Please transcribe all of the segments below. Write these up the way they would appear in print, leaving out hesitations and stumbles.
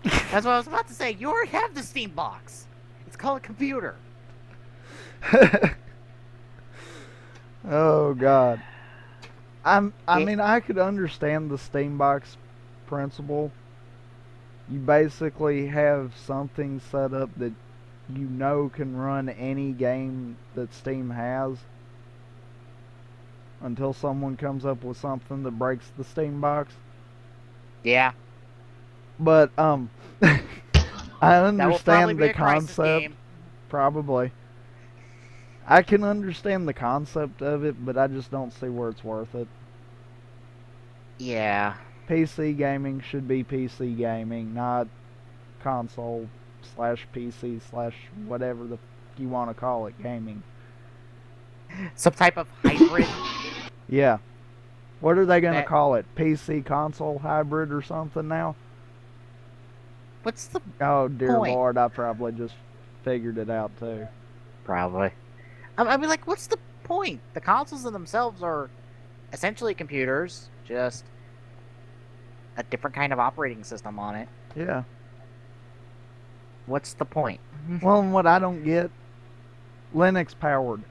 That's what I was about to say. You already have the Steam box. It's called a computer. Oh God. I mean, I could understand the Steam box principle. You basically have something set up that you know can run any game that Steam has until someone comes up with something that breaks the Steam box. Yeah. But I That will probably understand be the a Crisis concept. game. Probably. I can understand the concept of it, but I just don't see where it's worth it. Yeah. PC gaming should be PC gaming, not console slash PC slash whatever the you want to call it gaming. Some type of hybrid. Yeah. What are they going to That- call it? PC console hybrid or something now? What's the Oh, dear point? Lord, I probably just figured it out too. Probably. I mean, like, what's the point? The consoles in themselves are essentially computers, just a different kind of operating system on it. Yeah. What's the point? Well, and what I don't get, Linux powered.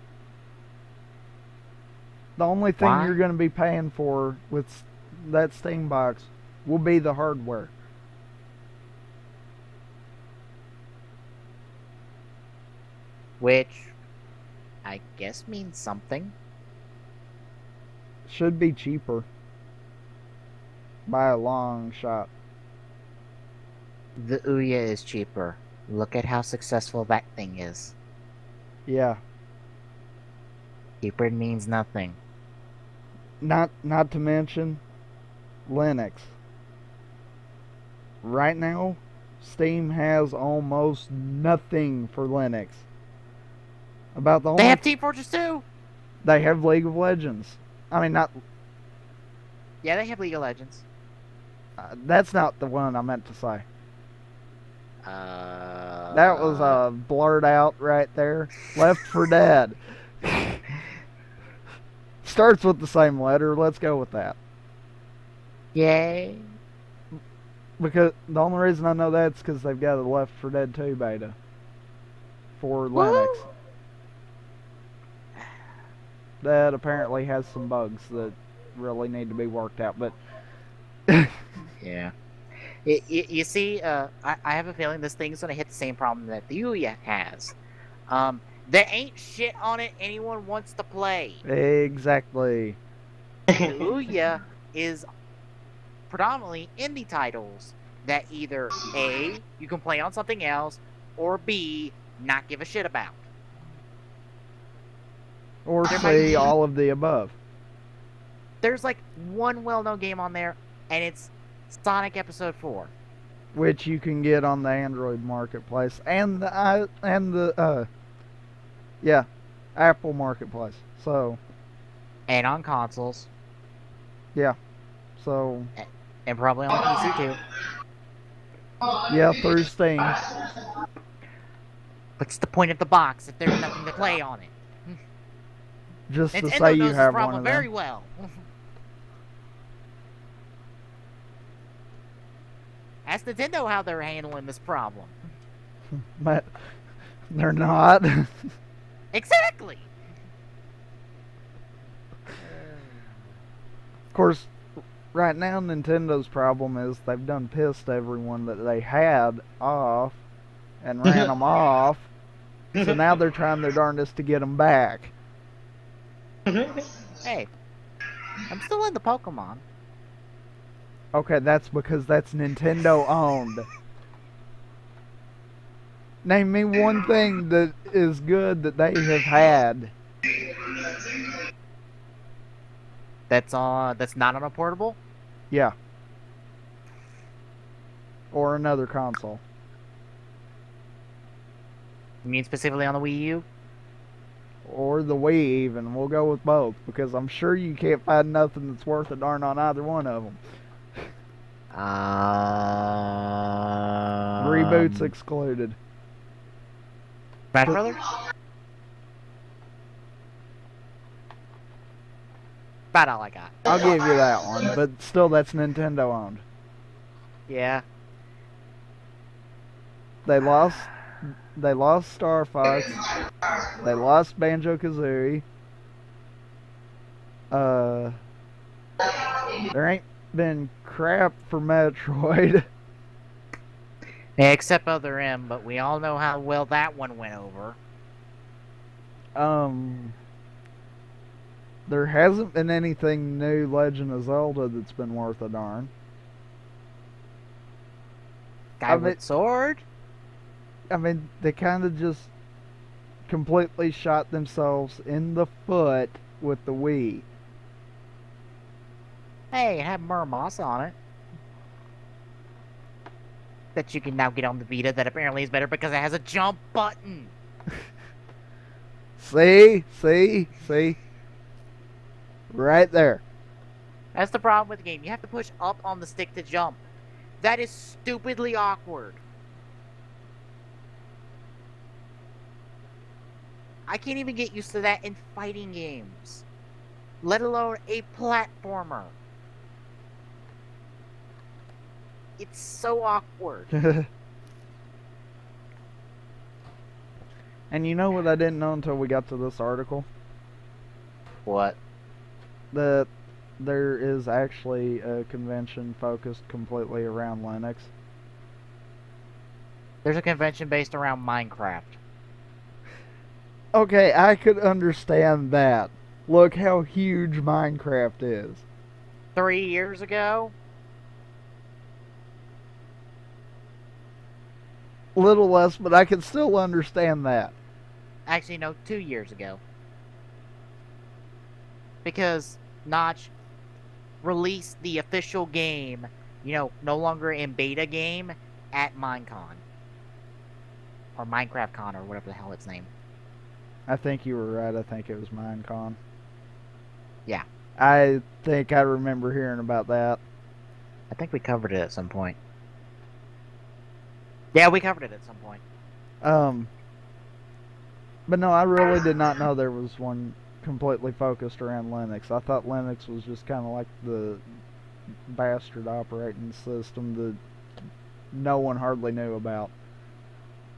The only thing Why? you're going to be paying for with that Steam box will be the hardware. Which, I guess, means something. Should be cheaper. By a long shot. The Ouya is cheaper. Look at how successful that thing is. Yeah. Cheaper means nothing. Not to mention Linux. Right now, Steam has almost nothing for Linux. About the only They have Team Fortress 2! they have League of Legends. I mean, not Yeah, they have League of Legends. that's not the one I meant to say. That That was a blurt out right there. Left 4 Dead. Starts with the same letter. Let's go with that. Yay. Because the only reason I know that's because they've got a Left 4 Dead 2 beta for Linux. Woo! That apparently has some bugs that really need to be worked out. But Yeah. You see, I have a feeling this thing's going to hit the same problem that the Ouya has. There ain't shit on it anyone wants to play. exactly. The Ouya is predominantly indie titles that either A, you can play on something else, or B, not give a shit about. Or There might say be- all of the above. There's like one well-known game on there, and it's Sonic Episode 4. Which you can get on the Android marketplace and the Apple marketplace. So And on consoles, so and probably on PC too. yeah, through Steam. What's the point of the box if there's nothing to play on it? Just to Nintendo say you knows this have one problem of very them. well. Ask Nintendo how they're handling this problem. But they're not. Exactly. Of course, right now Nintendo's problem is they've done pissed everyone that they had off and ran them off. So now they're trying their darndest to get them back. Hey, I'm still into Pokemon. Okay, that's because that's Nintendo owned. Name me one thing that is good that they have had. That's not on a portable. Yeah. Or another console. You mean specifically on the Wii U? Or the Wii even. We'll go with both. Because I'm sure you can't find nothing that's worth a darn on either one of them. Reboots excluded. Smash Brothers? About all I got. I'll give you that one. But still, that's Nintendo owned. Yeah. They lost. They lost Star Fox. They lost Banjo-Kazooie. There ain't been crap for Metroid. Yeah, except Other M, but we all know how well that one went over. There hasn't been anything new Legend of Zelda that's been worth a darn. Skyward Sword? I mean, they kind of just completely shot themselves in the foot with the Wii. Hey, it had Muramos on it. That you can now get on the Vita that apparently is better because it has a jump button. See? Right there. That's the problem with the game. You have to push up on the stick to jump. That is stupidly awkward. I can't even get used to that in fighting games. Let alone a platformer. It's so awkward. And you know what I didn't know until we got to this article? What? That there is actually a convention focused completely around Linux. There's a convention based around Minecraft. Okay, I could understand that. Look how huge Minecraft is. 3 years ago? Little less, but I can still understand that. Actually, no, 2 years ago. Because Notch released the official game, no longer in beta game, at Minecon. Or MinecraftCon, or whatever the hell its name. I think you were right. I think it was Minecon. Yeah. I think I remember hearing about that. I think we covered it at some point. Yeah, we covered it at some point. But no, I really did not know there was one completely focused around Linux. I thought Linux was just kind of like the bastard operating system that no one hardly knew about.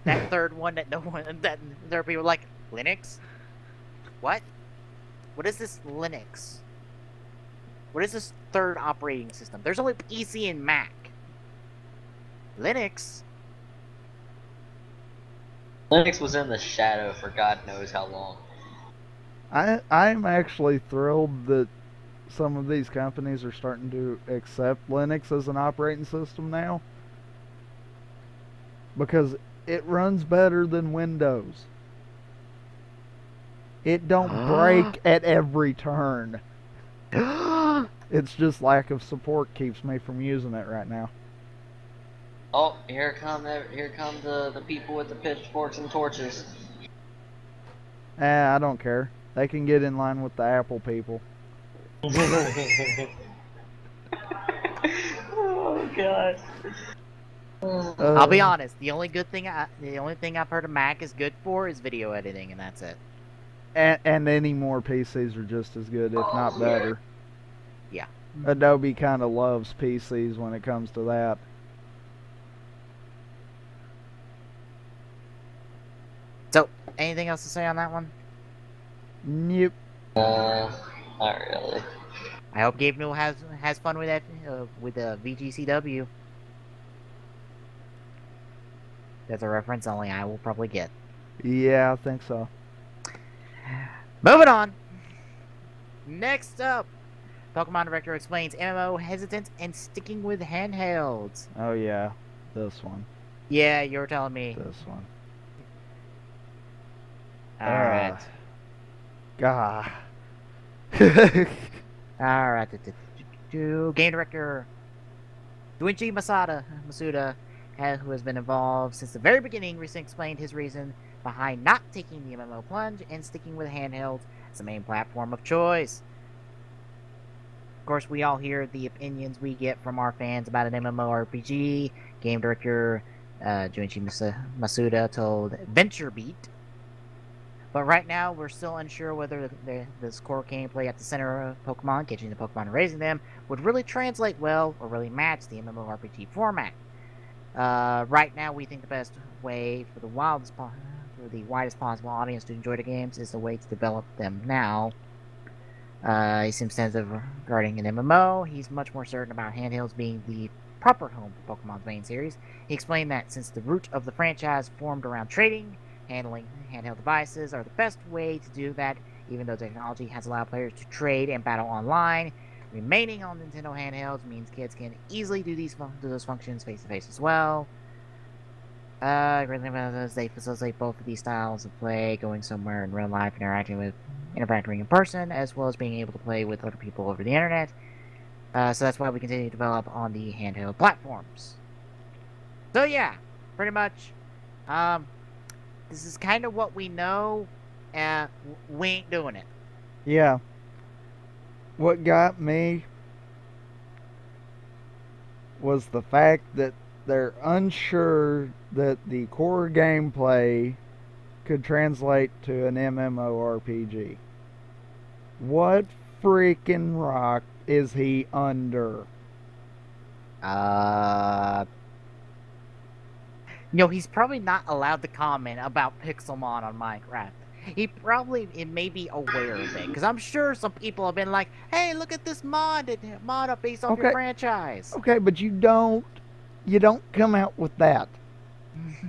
That third one that that there are people like, Linux? What? What is this Linux? What is this third operating system? There's only PC and Mac. Linux? Linux was in the shadow for God knows how long. I'm actually thrilled that some of these companies are starting to accept Linux as an operating system now, because it runs better than Windows. It don't break at every turn. It's just lack of support keeps me from using it right now. Oh, here come the people with the pitchforks and torches. I don't care. They can get in line with the Apple people. Oh God. I'll be honest. The only thing I've heard a Mac is good for is video editing, and that's it. And any more PCs are just as good, if not better. Yeah. Adobe kind of loves PCs when it comes to that. So, anything else to say on that one? Nope. Not really. I hope Gabe Newell has fun with that with the VGCW. That's a reference only I will probably get. Yeah, I think so. Moving on. Next up, Pokemon Director explains MMO hesitant and sticking with handhelds. Oh yeah, this one. Yeah, you were telling me. This one. Alright. God. Alright. Game Director Junichi Masuda, who has been involved since the very beginning, recently explained his reason behind not taking the MMO plunge and sticking with handhelds as the main platform of choice. Of course, we all hear the opinions we get from our fans about an MMORPG. Game Director Junichi Masuda told VentureBeat. But right now, we're still unsure whether this core gameplay at the center of Pokemon, catching the Pokemon and raising them, would really translate well or really match the MMORPG format. Right now, we think the best way for the widest possible audience to enjoy the games is the way to develop them now. He seems sensitive regarding an MMO. He's much more certain about handhelds being the proper home for Pokemon's main series. He explained that since the root of the franchise formed around trading, handling handheld devices are the best way to do that, even though technology has allowed players to trade and battle online. Remaining on Nintendo handhelds means kids can easily do those functions face-to-face as well. Great thing about this, they facilitate both of these styles of play, going somewhere in real life, interacting in person, as well as being able to play with other people over the internet. So that's why we continue to develop on the handheld platforms. So yeah, pretty much, this is kind of what we know, and we ain't doing it. Yeah. What got me was the fact that they're unsure that the core gameplay could translate to an MMORPG. What freaking rock is he under? He's probably not allowed to comment about Pixelmon on Minecraft. He may be aware of it, because I'm sure some people have been like, "Hey, look at this mod up based off your franchise." Okay, but you don't come out with that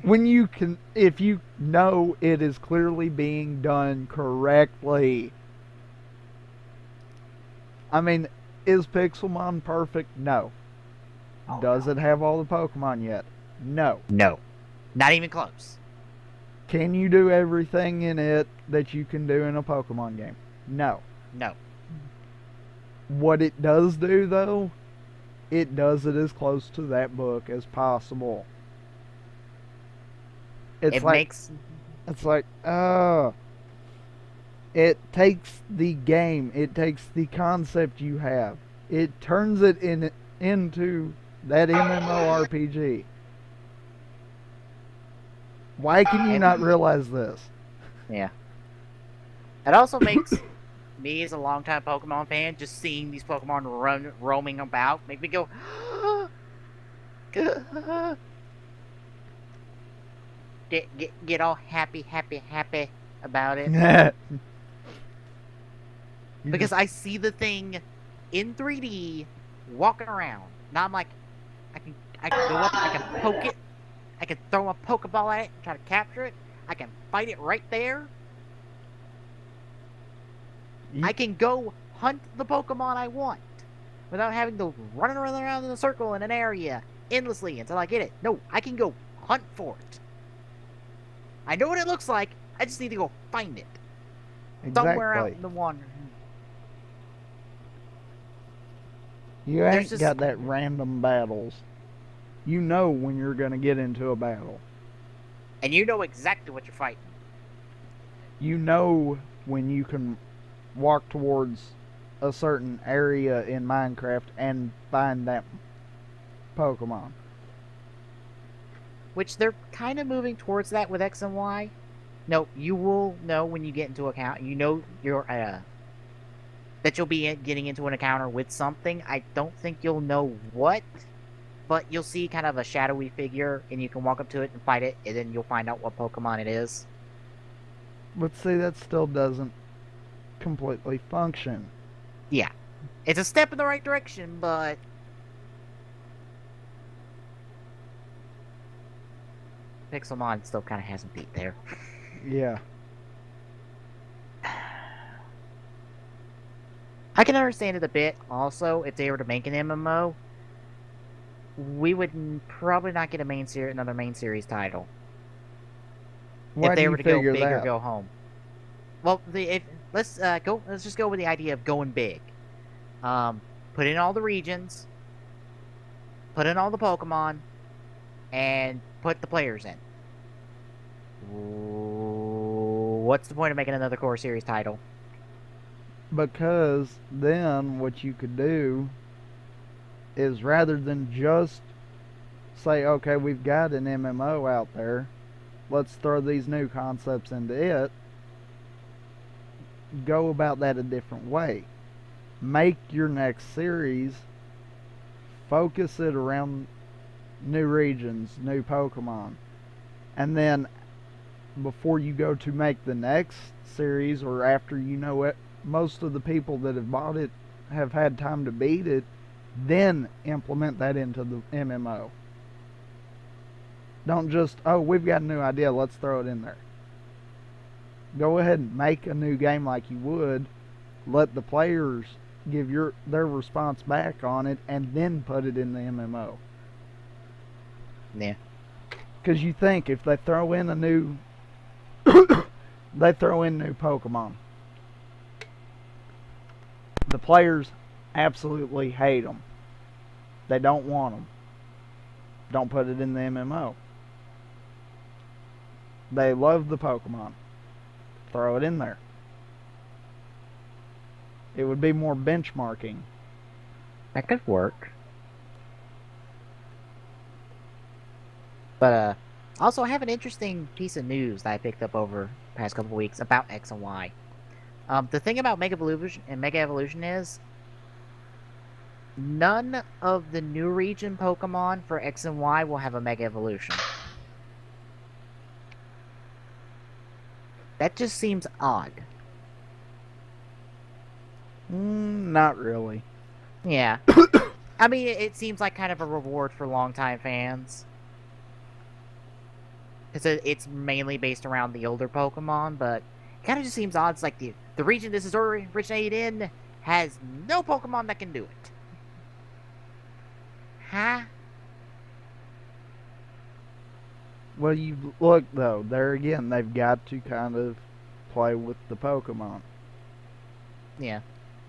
when if you know it is clearly being done correctly. I mean, is Pixelmon perfect? No. Does it have all the Pokemon yet? No. No. Not even close. Can you do everything in it that you can do in a Pokemon game? No. No. What it does do, though, it does it as close to that book as possible. It's like, it takes the game, it takes the concept you have, it turns it into that MMORPG. Why can you not realize this? Yeah. It also makes me, as a longtime Pokemon fan, just seeing these Pokemon roaming about, make me go, get all happy about it. Because I see the thing in 3D walking around. Now I'm like, I can go up, I can poke it, I can throw a Pokeball at it and try to capture it. I can fight it right there. I can go hunt the Pokemon I want without having to run around in a circle in an area endlessly until I get it. No, I can go hunt for it. I know what it looks like. I just need to go find it. Exactly. Somewhere out in the water. You ain't got that random battles. You know when you're going to get into a battle. And you know exactly what you're fighting. You know when you can walk towards a certain area in Minecraft and find that Pokemon. Which they're kind of moving towards that with X and Y. No, you will know when you get into an account. You know that you'll be getting into an encounter with something. I don't think you'll know what, but you'll see kind of a shadowy figure, and you can walk up to it and fight it, and then you'll find out what Pokemon it is. But see, that still doesn't completely function. Yeah. It's a step in the right direction, but Pixelmon still kind of hasn't beat there. Yeah. I can understand it a bit, also, if they were to make an MMO. We would probably not get another main series title. Why if they do were you to go figure big or that? go home. Well, let's just go with the idea of going big. Put in all the regions, put in all the Pokemon, and put the players in. What's the point of making another core series title? Because then what you could do is, rather than just say, okay, we've got an MMO out there, let's throw these new concepts into it, go about that a different way. Make your next series, focus it around new regions, new Pokemon. And then before you go to make the next series, or after you know it, most of the people that have bought it have had time to beat it, then implement that into the MMO. Don't just, oh, we've got a new idea, let's throw it in there. Go ahead and make a new game like you would, let the players give their response back on it, and then put it in the MMO. Yeah. Because you think if they throw in a new new Pokemon, the players absolutely hate them. They don't want them. Don't put it in the MMO. They love the Pokemon. Throw it in there. It would be more benchmarking. That could work. But also I have an interesting piece of news that I picked up over the past couple weeks about X and Y. The thing about Mega Evolution is none of the new region Pokemon for X and Y will have a Mega Evolution. That just seems odd. Not really. Yeah. I mean, it seems like kind of a reward for longtime fans. It's mainly based around the older Pokemon, but it kind of just seems odd. It's like the region this is originated in has no Pokemon that can do it. Huh? Well, you look, though, there again, they've got to kind of play with the Pokemon. Yeah.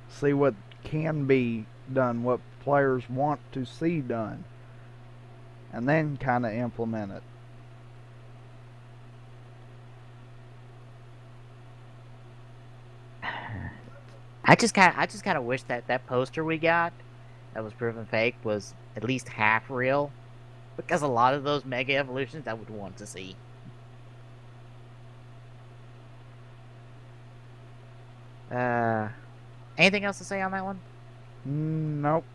See what can be done, what players want to see done, and then kind of implement it. I just kind of wish that poster we got that was proven fake was at least half real, because a lot of those Mega Evolutions I would want to see. Anything else to say on that one? Nope.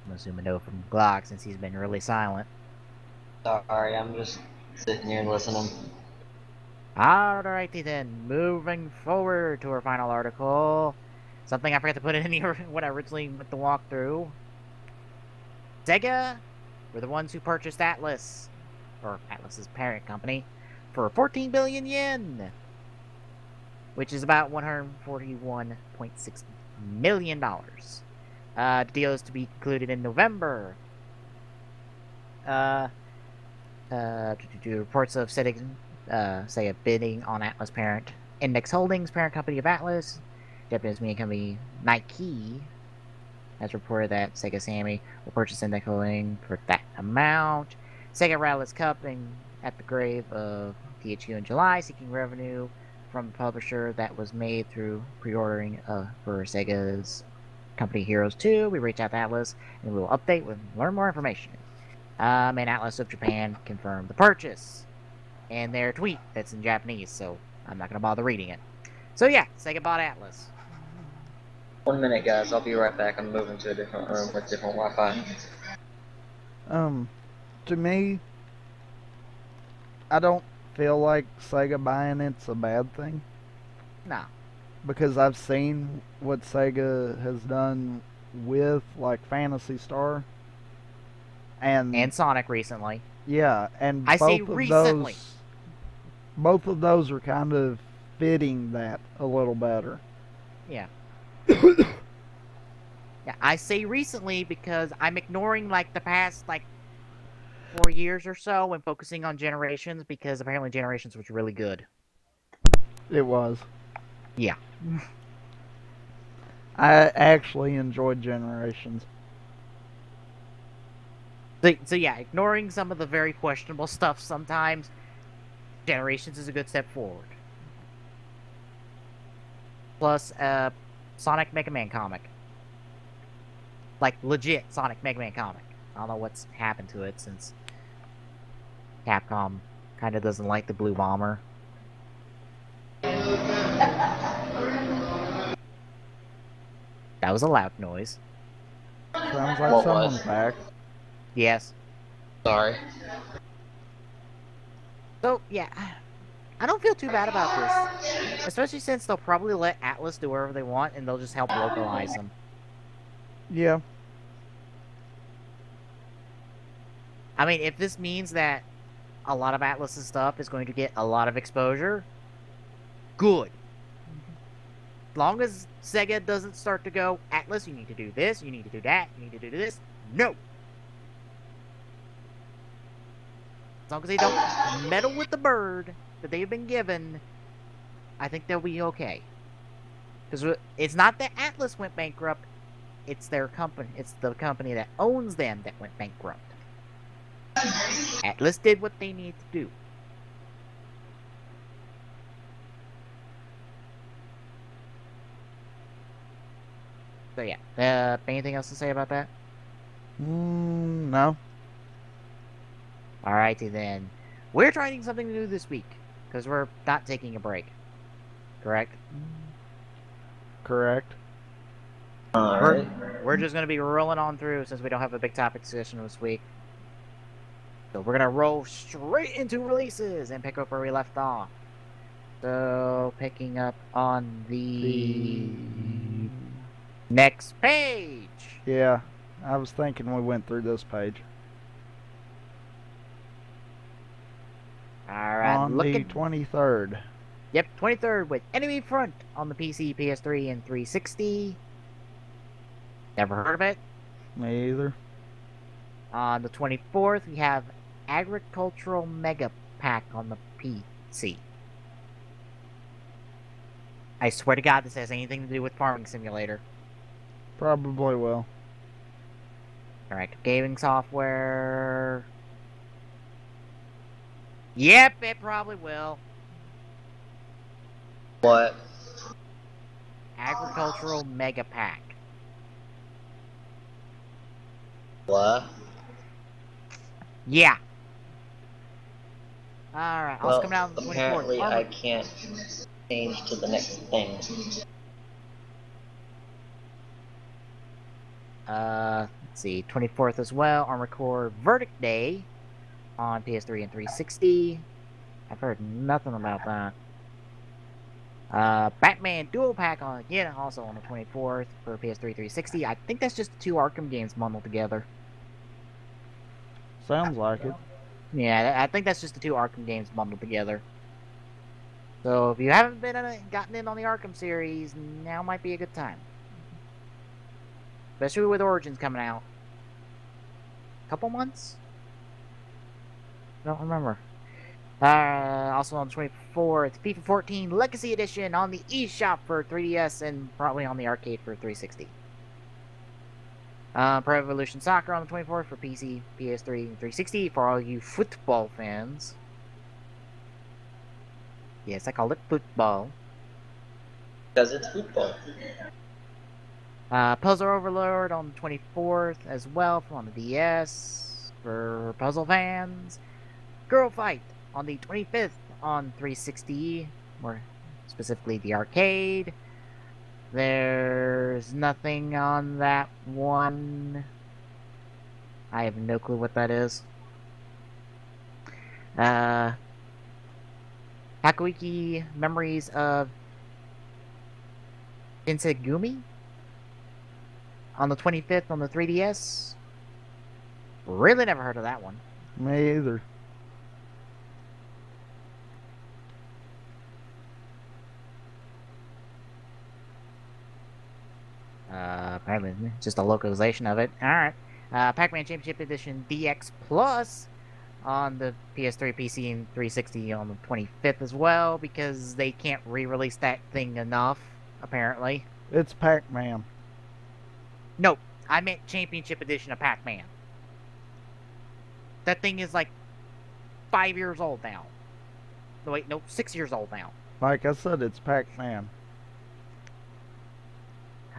I'm assuming no from Glock since he's been really silent. Sorry, I'm just sitting here listening. Alrighty then, moving forward to our final article. Something I forgot to put in here when I originally went the walkthrough. Sega were the ones who purchased Atlus, or Atlus's parent company, for 14 billion yen, which is about $141.6 million. The deal is to be concluded in November. Reports of Sega bidding on Atlus parent Index Holdings, parent company of Atlus. Japanese media company Nike has reported that Sega Sammy will purchase Index Holdings for that amount. Sega Atlas Cup at the grave of THQ in July, seeking revenue from the publisher that was made through pre-ordering for Sega's company Heroes 2. We reached out to Atlus and we will update and learn more information. And Atlus of Japan confirmed the purchase in their tweet that's in Japanese, so I'm not going to bother reading it. So yeah, Sega bought Atlus. 1 minute, guys. I'll be right back. I'm moving to a different room with different Wi-Fi. To me, I don't feel like Sega buying it's a bad thing. No. Because I've seen what Sega has done with, like, Phantasy Star. And Sonic recently. Yeah, and I say recently. Both of those are kind of fitting that a little better. Yeah. Yeah, I say recently because I'm ignoring, like, the past, like, 4 years or so and focusing on Generations because apparently Generations was really good. It was. Yeah. I actually enjoyed Generations. So yeah, ignoring some of the very questionable stuff sometimes, Generations is a good step forward. Plus, Sonic Mega Man comic. Like, legit Sonic Mega Man comic. I don't know what's happened to it since Capcom kind of doesn't like the Blue Bomber. That was a loud noise. Sounds like What someone was? back. Yes. Sorry. So, yeah. I don't feel too bad about this. Especially since they'll probably let Atlus do whatever they want and they'll just help localize them. Yeah. I mean, if this means that a lot of Atlus's stuff is going to get a lot of exposure, good. As long as Sega doesn't start to go, Atlus, you need to do this, you need to do that, you need to do this. No! As long as they don't meddle with the bird that they've been given, I think they'll be okay. Because it's not that Atlus went bankrupt, it's their company. It's the company that owns them that went bankrupt. Atlus did what they need to do. So yeah, anything else to say about that? No. Alrighty then. We're trying something new this week, because we're not taking a break. Correct? Correct. Alright. We're just going to be rolling on through since we don't have a big topic discussion this week. So we're going to roll straight into releases and pick up where we left off. So, picking up on the next page. Yeah, I was thinking we went through this page. Alright, On the 23rd. Yep, 23rd with Enemy Front on the PC, PS3, and 360. Never heard of it. Me either. On the 24th, we have Agricultural Mega Pack on the PC. I swear to God this has anything to do with Farming Simulator. Probably will. Interactive gaming software. Yep, it probably will. What? Agricultural Mega Pack. What? Yeah. Alright, also Well, coming out on the 24th. apparently I can't change to the next thing. Let's see, 24th as well, Armored Core Verdict Day on PS3 and 360. I've heard nothing about that. Batman Dual Pack again, also on the 24th for PS3 360. I think that's just the two Arkham games bundled together. Sounds like it. Yeah, I think that's just the two Arkham games bundled together. So if you haven't gotten in on the Arkham series, now might be a good time. Especially with Origins coming out. Couple months? I don't remember. Also on the 24th, FIFA 14 Legacy Edition on the eShop for 3DS and probably on the arcade for 360. Pro Evolution Soccer on the 24th for PC, PS3, and 360 for all you football fans. Yes, I call it football. Because it's football. Puzzle Overlord on the 24th as well on the DS for puzzle fans. Girl Fight on the 25th on 360, more specifically the arcade. There's nothing on that one. I have no clue what that is. Hakuiki Memories of Insegumi on the 25th on the 3DS. Really never heard of that one. Me either. Apparently just a localization of it. Alright. Pac-Man Championship Edition DX Plus on the PS3, PC, and 360 on the 25th as well, because they can't re-release that thing enough, apparently. It's Pac-Man. No, I meant Championship Edition of Pac-Man. That thing is like 5 years old now. No, wait, no, 6 years old now. Like I said, it's Pac-Man.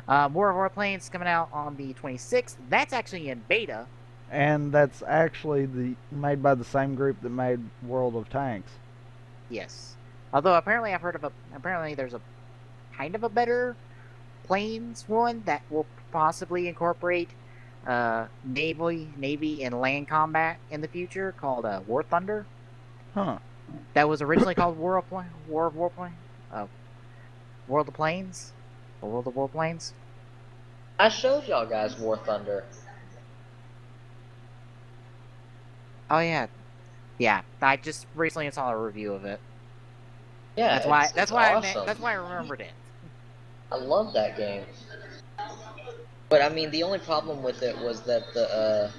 War of Warplanes coming out on the 26th. That's actually in beta. And that's actually made by the same group that made World of Tanks. Yes. Although apparently I've heard of apparently there's a kind of a better planes one that will possibly incorporate Navy and land combat in the future called War Thunder. Huh. That was originally called War of Warplane, World of Planes, or World of Warplanes. I showed y'all guys War Thunder. Oh yeah, yeah. I just recently saw a review of it. Yeah, That's why awesome. that's why I remembered it. I love that game. But I mean, the only problem with it was that the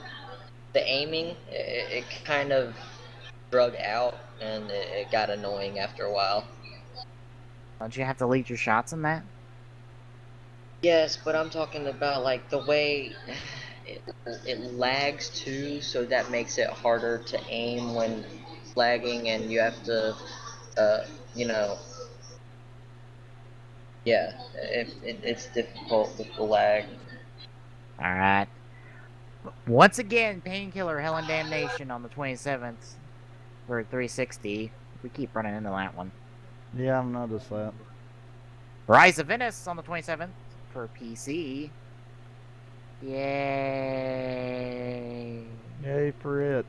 aiming, it kind of drug out, and it got annoying after a while. Don't you have to lead your shots in that? Yes, but I'm talking about like the way it lags too, so that makes it harder to aim when lagging, and you have to, you know, yeah, it's difficult with the lag. All right. Once again, Painkiller Hell and Damnation on the 27th for 360. We keep running into that one. Yeah, I've noticed that. Rise of Venice on the 27th for PC. Yay! Yay for it.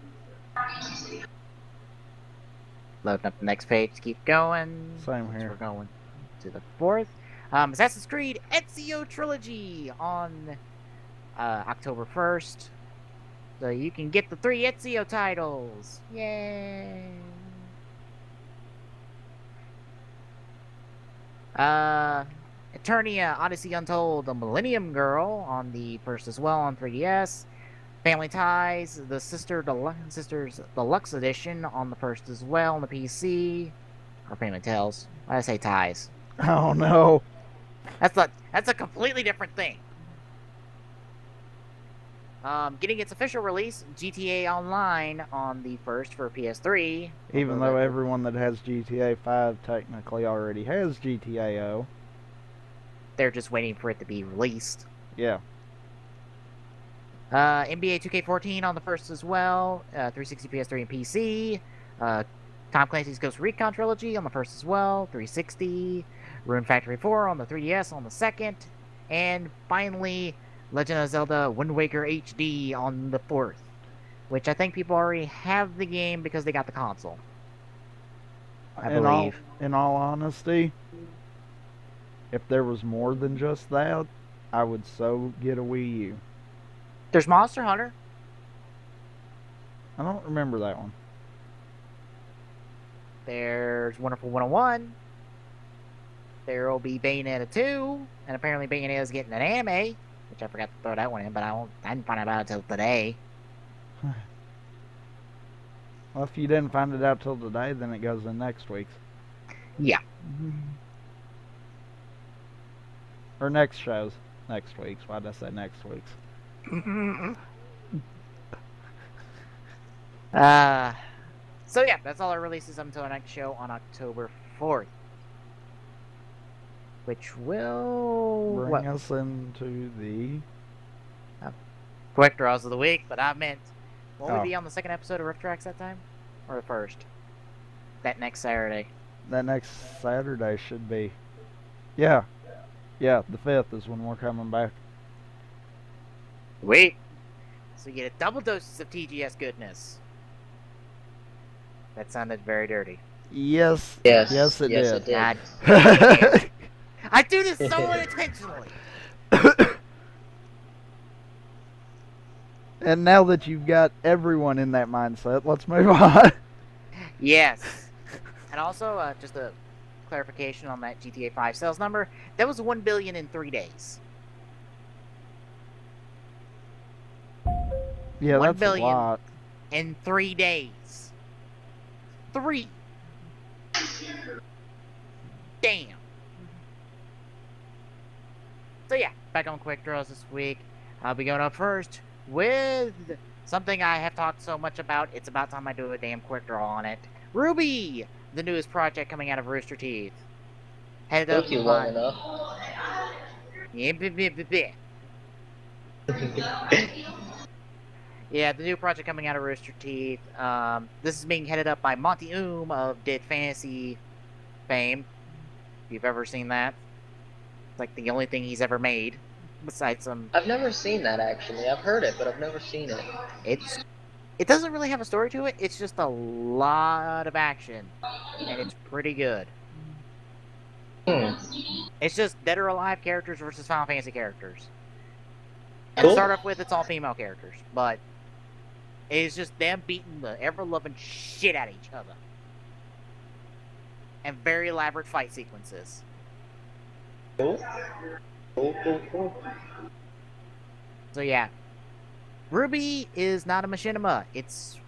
Loading up the next page. Keep going. Same So here. we're going to the 4th. Assassin's Creed Ezio Trilogy on October 1st. So you can get the 3 Ezio titles. Yay! Eternia Odyssey Untold, The Millennium Girl on the 1st as well on 3DS. Family Ties, the Sisters Deluxe Edition on the 1st as well on the PC. Or Family Tales. Why did I say Ties? Oh no. That's a completely different thing. Getting its official release, GTA Online on the 1st for PS3. Even though everyone that has GTA 5 technically already has GTA-O. They're just waiting for it to be released. Yeah. NBA 2K14 on the 1st as well. 360, PS3, and PC. Tom Clancy's Ghost Recon Trilogy on the 1st as well. 360. Rune Factory 4 on the 3DS on the 2nd. And finally, Legend of Zelda Wind Waker HD on the 4th. Which I think people already have the game because they got the console. I believe. In all honesty, if there was more than just that, I would so get a Wii U. There's Monster Hunter. I don't remember that one. There's Wonderful 101. There will be Bayonetta 2. And apparently Bayonetta is getting an anime. Which I forgot to throw that one in, but I didn't find out about it till today. Well, if you didn't find it out till today, then it goes in next week's. Yeah. Or next show's. Next week's. Why did I say next week's? So yeah, that's all our releases until our next show on October 4th. Which will bring us into the quick draws of the week, but I meant will we be on the 2nd episode of Rift Tracks that time? Or the 1st? That next Saturday. That next Saturday should be. Yeah. Yeah, the 5th is when we're coming back. Wait. So you get a double dose of TGS goodness. That sounded very dirty. Yes. Yes. Yes, it yes, did. It did. God damn it. I do this so unintentionally. And now that you've got everyone in that mindset, let's move on. Yes. And also, just a clarification on that GTA 5 sales number. That was 1 billion in 3 days. Yeah, 1 that's billion a lot. in 3 days. 3. Damn. So yeah, back on quick draws this week. I'll be going up first with something I have talked so much about. It's about time I do a damn quick draw on it. Ruby, the newest project coming out of Rooster Teeth. Headed up Took you long on... enough. Yeah, the new project coming out of Rooster Teeth. This is being headed up by Monty of Dead Fantasy fame. If you've ever seen that. It's like the only thing he's ever made. Besides some, I've never seen that actually. I've heard it, but I've never seen it. it doesn't really have a story to it. It's just a lot of action, and it's pretty good. It's just Dead or Alive characters versus Final Fantasy characters. And Cool. to start off with, it's all female characters, but it's just them beating the ever-loving shit out of each other. And very elaborate fight sequences. Cool. Cool. So yeah. Ruby is not a machinima. It's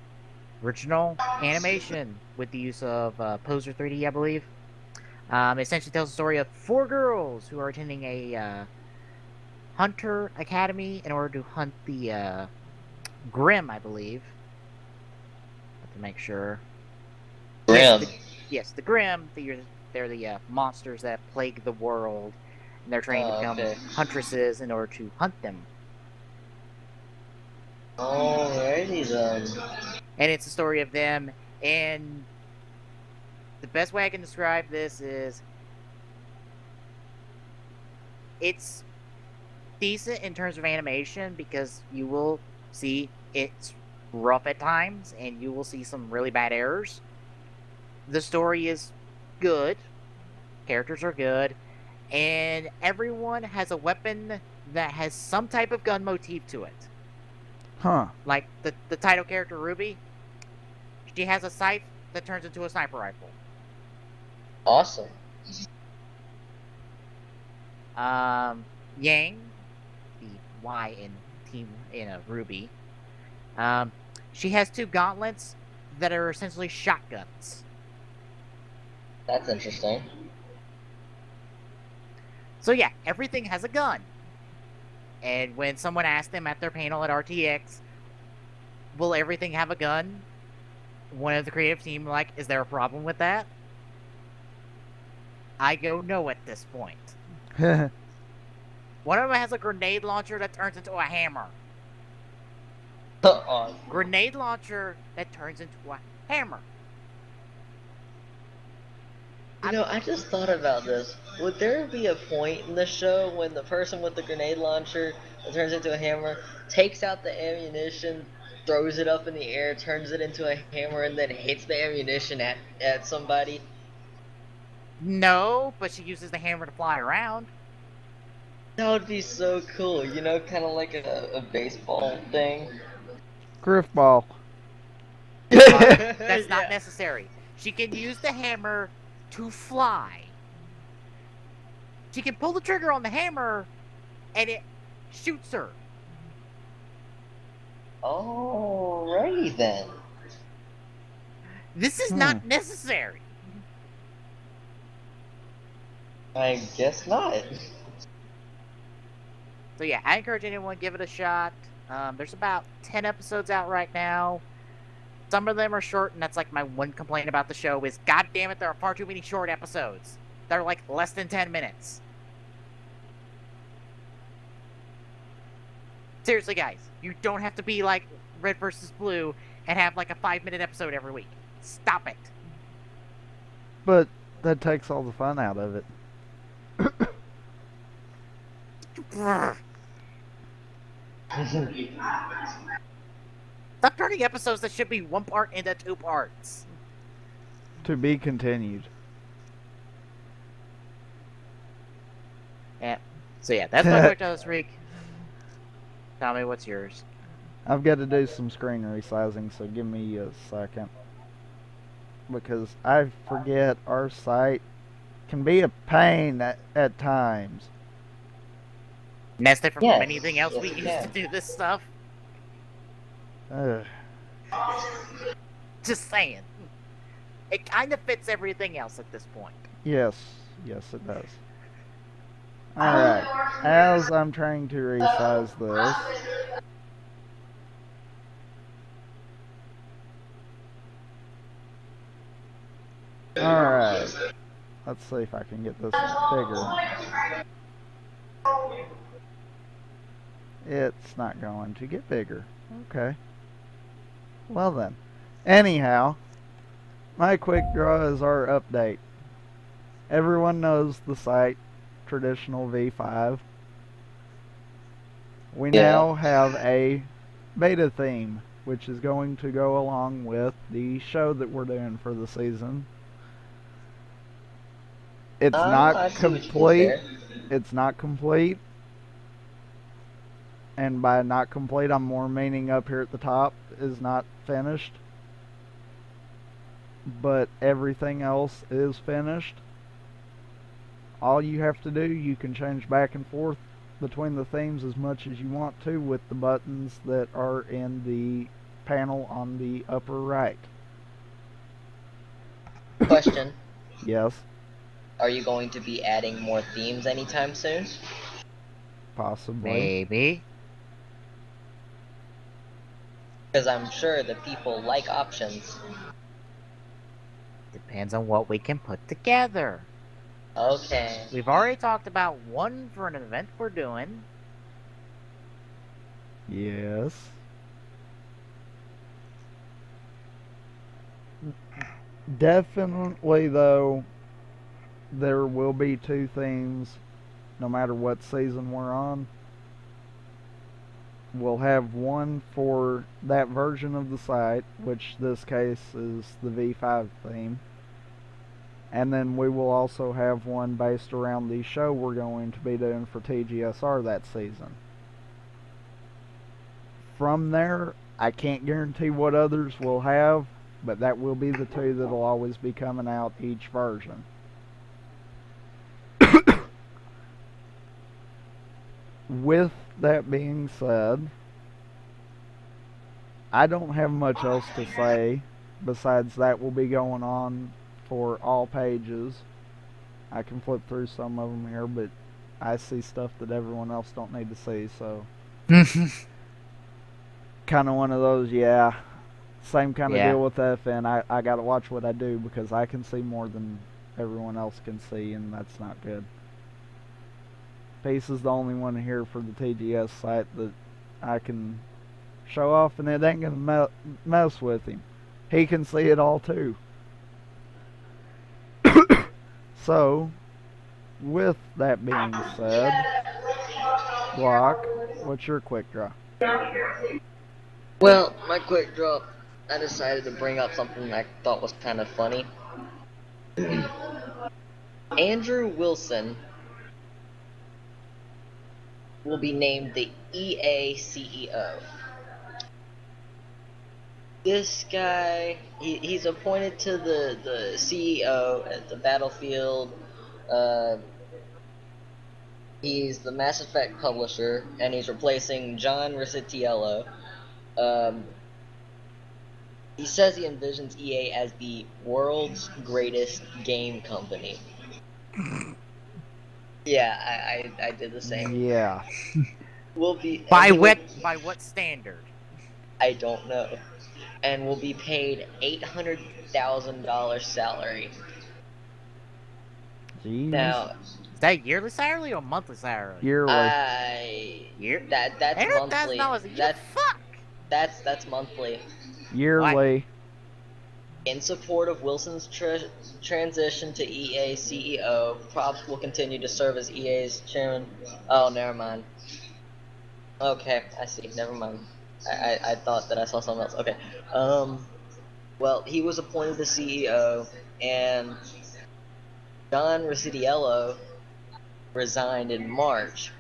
original animation with the use of Poser 3D, I believe. It essentially tells the story of 4 girls who are attending a hunter academy in order to hunt the Grimm, I believe. Have to make sure. Grimm. Yes, the Grimm. They're the monsters that plague the world, and they're trained to become huntresses in order to hunt them. Alrighty then. And it's a story of them, and the best way I can describe this is it's decent in terms of animation because you will see it's rough at times and you will see some really bad errors. The story is good, characters are good, and everyone has a weapon that has some type of gun motif to it. Huh. Like the title character Ruby, she has a scythe that turns into a sniper rifle. Awesome. Yang, the Y in team Ruby, she has 2 gauntlets that are essentially shotguns. That's interesting. So yeah, everything has a gun. And when someone asked them at their panel at RTX, will everything have a gun? One of the creative team like, is there a problem with that? I go no at this point. One of them has a grenade launcher that turns into a hammer. Grenade launcher that turns into a hammer. You know, I just thought about this. Would there be a point in the show when the person with the grenade launcher that turns into a hammer takes out the ammunition, throws it up in the air, turns it into a hammer, and then hits the ammunition at somebody? No, but she uses the hammer to fly around. That would be so cool, you know, kind of like a baseball thing. Griffball. That's not necessary. She can use the hammer to fly. She can pull the trigger on the hammer, and it shoots her. Alrighty then. This is not necessary. I guess not. So yeah, I encourage anyone to give it a shot. There's about 10 episodes out right now. Some of them are short, and that's like my one complaint about the show is, god damn it, there are far too many short episodes. They're like less than 10 minutes. Seriously, guys, you don't have to be like Red vs. Blue and have like a 5-minute episode every week. Stop it. But that takes all the fun out of it. Stop turning episodes that should be 1 part into 2 parts. To be continued. Yeah. So yeah, that's my quick this week. Tell me what's yours. I've got to do some screen resizing, so give me a second. Because I forget our site can be a pain at times. And that's different Yes. from anything else we Yes, used yeah. to do this stuff. Ugh. Just saying. It kind of fits everything else at this point. Yes, it does. Alright, as I'm trying to resize this, alright, let's see if I can get this bigger. It's not going to get bigger. Okay. Well then. Anyhow, my quick draw is our update. Everyone knows the site, traditional V5. we Yeah. now have a beta theme, which is going to go along with the show that we're doing for the season. It's I not see what you did complete. there. It's not complete. And by not complete, I'm more meaning up here at the top is not finished. But everything else is finished. All you have to do, you can change back and forth between the themes as much as you want to with the buttons that are in the panel on the upper right. Question. Yes, Are you going to be adding more themes anytime soon? possibly. Maybe. Because I'm sure the people like options. Depends on what we can put together. Okay. We've already talked about one for an event we're doing. Yes. Definitely, though, there will be 2 themes no matter what season we're on. We'll have one for that version of the site, which this case is the V5 theme. And then we will also have one based around the show we're going to be doing for TGSR that season. From there, I can't guarantee what others will have, but that will be the 2 that'll always be coming out each version. With that being said, I don't have much else to say besides that will be going on for all pages. I can flip through some of them here, but I see stuff that everyone else don't need to see, so kind of one of those, yeah, same kind of deal with FN. I gotta watch what I do because I can see more than everyone else can see, and that's not good. Pace is the only one here for the TGS site that I can show off, and it ain't gonna mess with him. He can see it all too. So, with that being said, Block, what's your quick draw? Well, my quick drop, I decided to bring up something I thought was kind of funny. Andrew Wilson will be named the EA CEO. This guy, he's appointed to the CEO at the Battlefield. He's the Mass Effect publisher, and he's replacing John Riccitiello. He says he envisions EA as the world's greatest game company. Yeah, I did the same. Yeah. Will be by what standard? I don't know. And will be paid $800,000 salary. Jeez. Now, Is that yearly salary or monthly salary? Yearly. That's monthly. That's monthly. Yearly. In support of Wilson's transition to EA CEO, Props will continue to serve as EA's chairman. Oh, never mind. Okay, I see. Never mind. I thought that I saw something else. Okay. Well, he was appointed the CEO, and John Riccitiello resigned in March.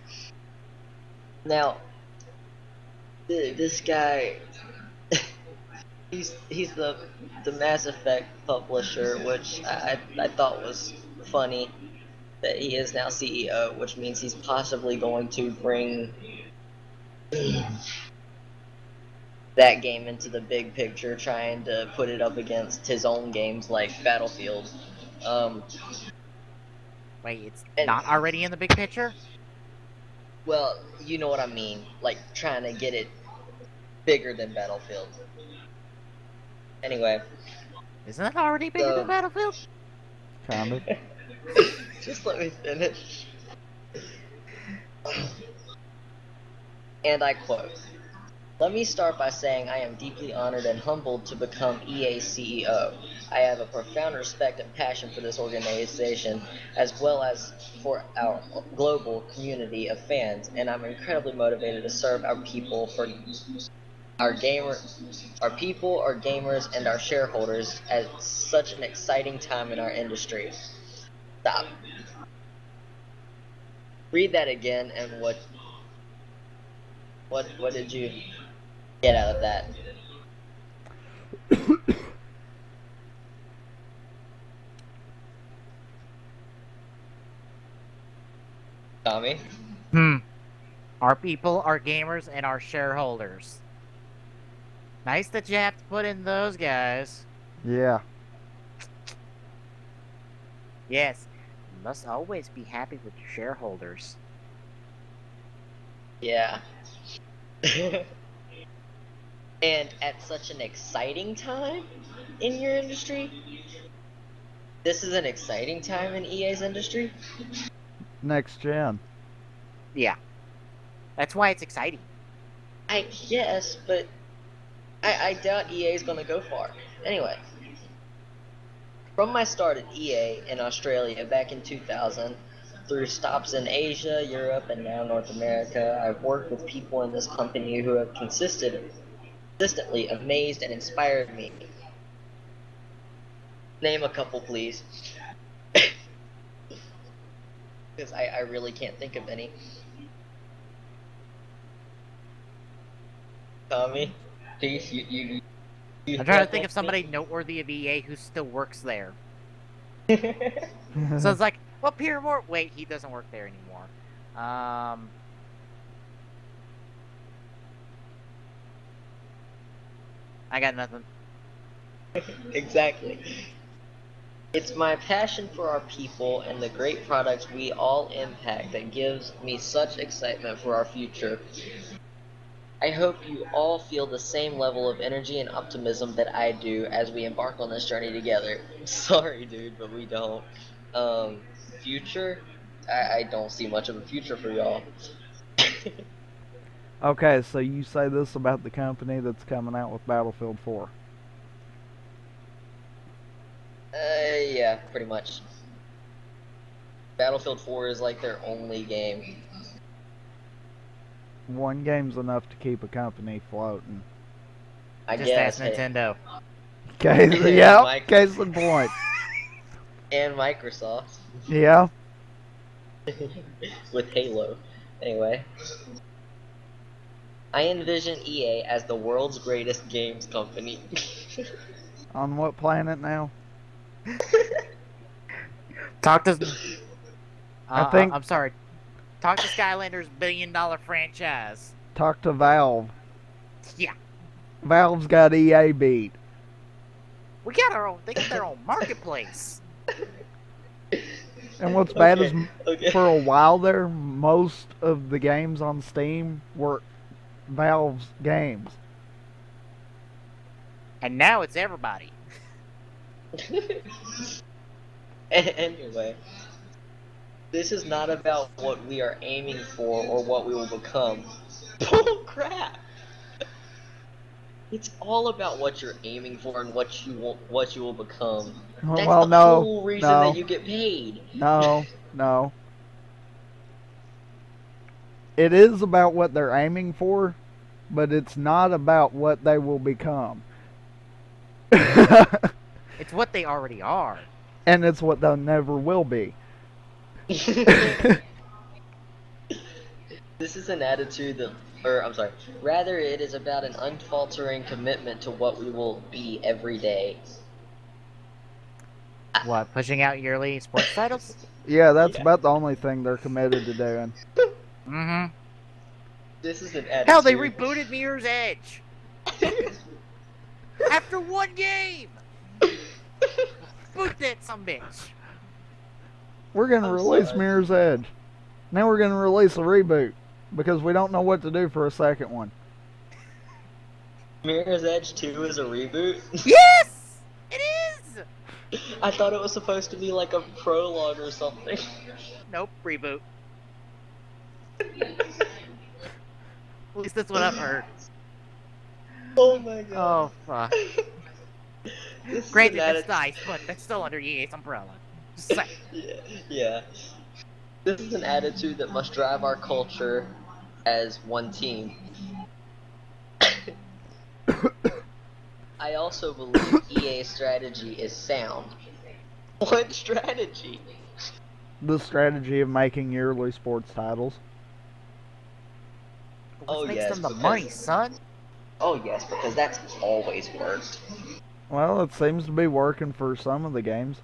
Now, this guy, he's the Mass Effect publisher, which I thought was funny that he is now CEO, which means he's possibly going to bring that game into the big picture, trying to put it up against his own games like Battlefield. Wait, it's not already in the big picture? Well, you know what I mean, like trying to get it bigger than Battlefield. Anyway. Isn't it already bigger than Battlefield? Kind of. Just let me finish. And I quote, Let me start by saying I am deeply honored and humbled to become EA's CEO. I have a profound respect and passion for this organization, as well as for our global community of fans, and I'm incredibly motivated to serve our people, our people, our gamers, and our shareholders at such an exciting time in our industry. Stop. Read that again, and what did you get out of that? Tommy? Our people, our gamers, and our shareholders. Nice that you have to put in those guys. Yeah. Yes, you must always be happy with your shareholders. Yeah. And at such an exciting time in your industry? This is an exciting time in EA's industry? Next gen. Yeah. That's why it's exciting. I guess, but I doubt EA's gonna go far. Anyway. From my start at EA in Australia back in 2000, through stops in Asia, Europe, and now North America, I've worked with people in this company who have consistently amazed and inspired me. Name a couple, please. Because I really can't think of any. Tommy? Please, you I'm trying to think of somebody noteworthy of EA who still works there. So it's like, well, Peter Moore. Wait, he doesn't work there anymore. I got nothing. Exactly. It's my passion for our people and the great products we all impact that gives me such excitement for our future. I hope you all feel the same level of energy and optimism that I do as we embark on this journey together. Sorry, dude, but we don't. Future? I don't see much of a future for y'all. Okay, so you say this about the company that's coming out with Battlefield 4. Yeah, pretty much. Battlefield 4 is like their only game. One game's enough to keep a company floating. I Just guess. ask Nintendo. Okay, yeah, case in point. And Microsoft. Yeah. With Halo. Anyway. I envision EA as the world's greatest games company. On what planet now? Talk to. I think. I'm sorry. Talk to Skylanders' billion-dollar franchise. Talk to Valve. Yeah. Valve's got EA beat. We got our own. They got their own marketplace. And what's bad is, okay. for a while there, most of the games on Steam were Valve's games. And now it's everybody. Anyway, this is not about what we are aiming for or what we will become. Bull crap! It's all about what you're aiming for and what you will become. That's Well, the no, whole reason no. that you get paid. No, no. It is about what they're aiming for, but it's not about what they will become. It's what they already are. And it's what they never will be. This is an attitude that, rather it is about an unfaltering commitment to what we will be every day. What, pushing out yearly sports titles? Yeah, that's about the only thing they're committed to doing. Mm-hmm. This is an attitude. Hell, they rebooted Mirror's Edge! After one game! Boot that sumbitch! We're going to release Mirror's Edge. Now we're going to release a reboot, because we don't know what to do for a second one. Mirror's Edge 2 is a reboot? Yes! It is! I thought it was supposed to be like a prologue or something. Nope, reboot. At least that's what I've heard. Oh my god. Oh fuck. Granted, that's nice, but that's still under EA's umbrella. Just say. Yeah. This is an attitude that must drive our culture as one team. I also believe EA's strategy is sound. What strategy? The strategy of making yearly sports titles. Which makes them the money, son. Oh yes, because that's always worked. Well, it seems to be working for some of the games.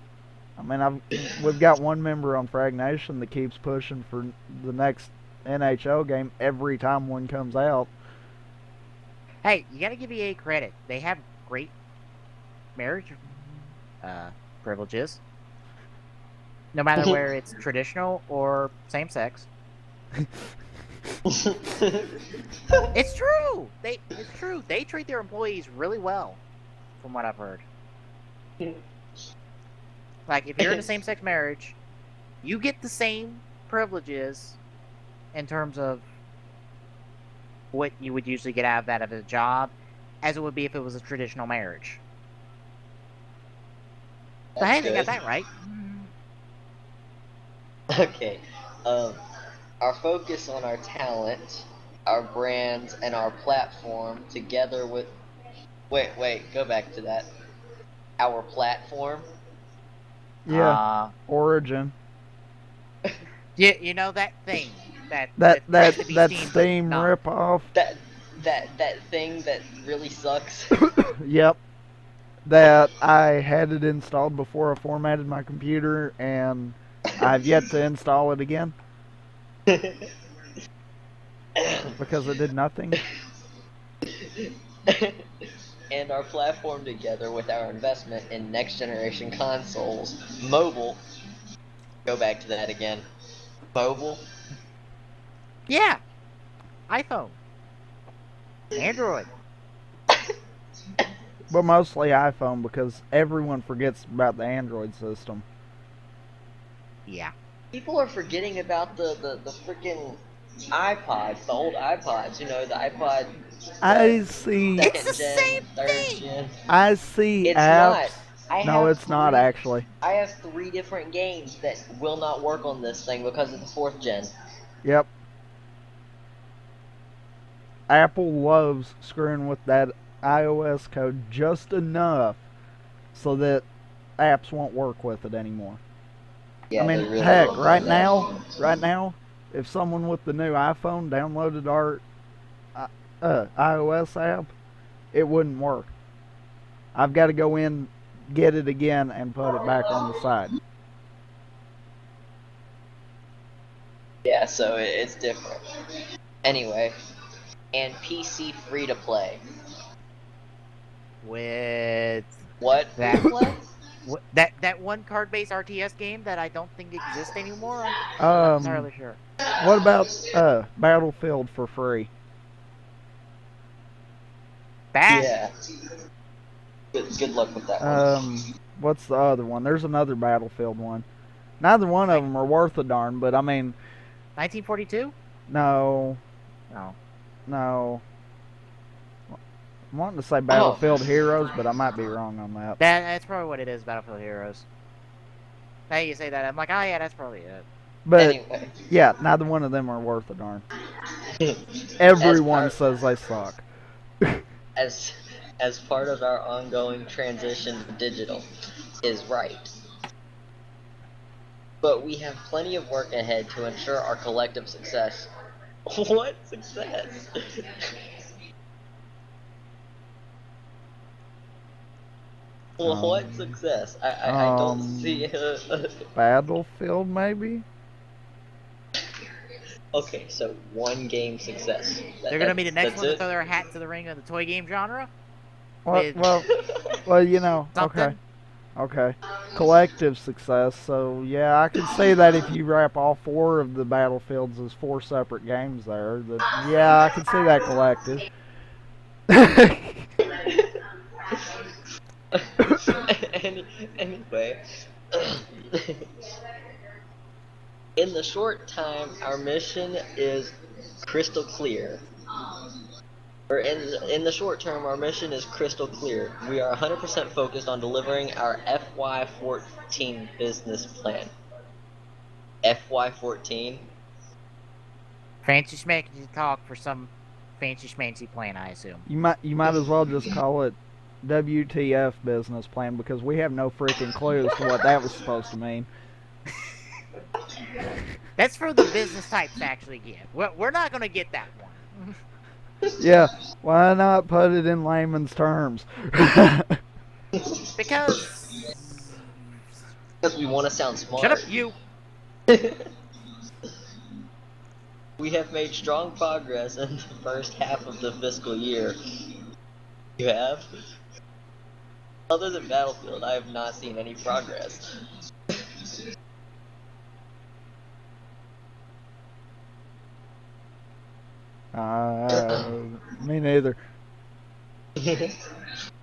I mean, we've got one member on Frag Nation that keeps pushing for the next NHL game every time one comes out. Hey, you gotta give EA credit. They have great marriage privileges. No matter where it's traditional or same-sex. It's true! It's true. They treat their employees really well, from what I've heard. Like, if you're in a same-sex marriage, you get the same privileges in terms of what you would usually get out of that of a job as it would be if it was a traditional marriage. So hey, they got that right. Okay. Our focus on our talent, our brands, and our platform together with... Wait, go back to that. Our platform? Yeah, Origin. You know that thing that Steam ripoff. That thing that really sucks. Yep. That I had it installed before I formatted my computer, and I've yet to install it again. Because it did nothing. And our platform together with our investment in next generation consoles, mobile. Go back to that again. Mobile? Yeah. iPhone. Android. But mostly iPhone, because everyone forgets about the Android system. Yeah. People are forgetting about the freaking iPods, the old iPods, you know, the iPod. I see. It's the same thing. Gen. I see It's apps. not. No, it's not actually. I have 3 different games that will not work on this thing because it's the 4th gen. Yep. Apple loves screwing with that iOS code just enough so that apps won't work with it anymore. Yeah, I mean, really heck, love right that. now, if someone with the new iPhone downloaded our iOS app, it wouldn't work. I've got to go in, get it again, and put it back on the site. Yeah, so it's different. Anyway, and PC free to play. With What? that one card-based RTS game that I don't think exists anymore. I'm not entirely sure. What about Battlefield for free? That? Yeah. Good luck with that one. What's the other one? There's another Battlefield one. Neither one of them are worth a darn, but I mean... 1942? No. No. No. I'm wanting to say Battlefield Heroes, but I might be wrong on that. That's probably what it is, Battlefield Heroes. Now you say that, I'm like, oh yeah, that's probably it. But, anyway. Yeah, neither one of them are worth a darn. Everyone says they suck. As part of our ongoing transition to digital is right. But we have plenty of work ahead to ensure our collective success. What success? What success? I don't see Battlefield, maybe? Okay, so one game success. They're gonna be the next one to throw their hat to the ring of the toy game genre? Well, you know, something? Okay. Collective success, so yeah, I can see that if you wrap all 4 of the Battlefields as 4 separate games there, that, yeah, I can see that collective. Anyway, in the short time, our mission is crystal clear. In the short term, our mission is crystal clear. We are 100% focused on delivering our FY14 business plan. FY14? Fancy schmancy talk for some fancy schmancy plan, I assume. You might as well just call it WTF business plan, because we have no freaking clue as to what that was supposed to mean. That's for the business types to actually get. We're not going to get that one. Yeah, why not put it in layman's terms? Because we want to sound smart. Shut up, you! We have made strong progress in the first half of the fiscal year. You have? Other than Battlefield, I have not seen any progress. Me neither.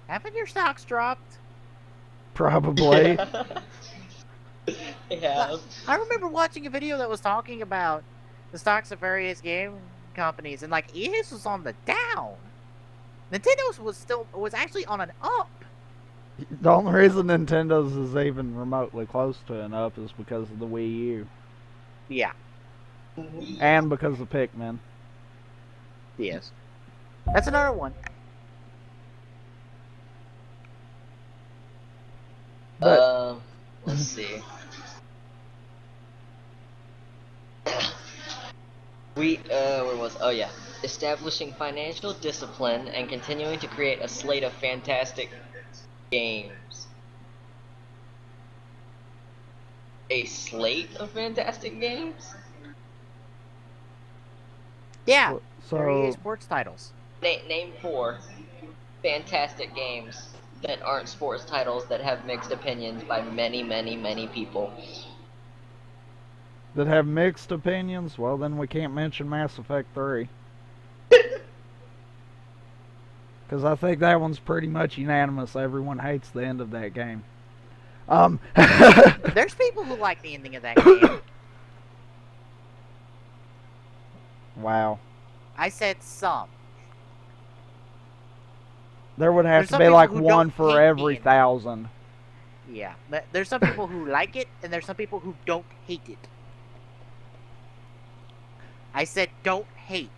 Haven't your stocks dropped? Probably. They have. I remember watching a video that was talking about the stocks of various game companies, and like EA's was on the down. Nintendo's was actually on an up. The only reason Nintendo's is even remotely close to an up is because of the Wii U. Yeah. And because of Pikmin. Yes. That's another one. Let's see. Where was? Oh yeah. Establishing financial discipline and continuing to create a slate of fantastic games. A slate of fantastic games? Yeah. So EA sports titles. Name 4 fantastic games that aren't sports titles that have mixed opinions by many, many, many people. that have mixed opinions, well then we can't mention Mass Effect 3. Because I think that one's pretty much unanimous. Everyone hates the end of that game. There's people who like the ending of that game. Wow. I said some. There would have There's to some be people like who one don't for hate every the ending. 1,000. Yeah. There's some people who like it, and there's some people who don't hate it. I said don't hate.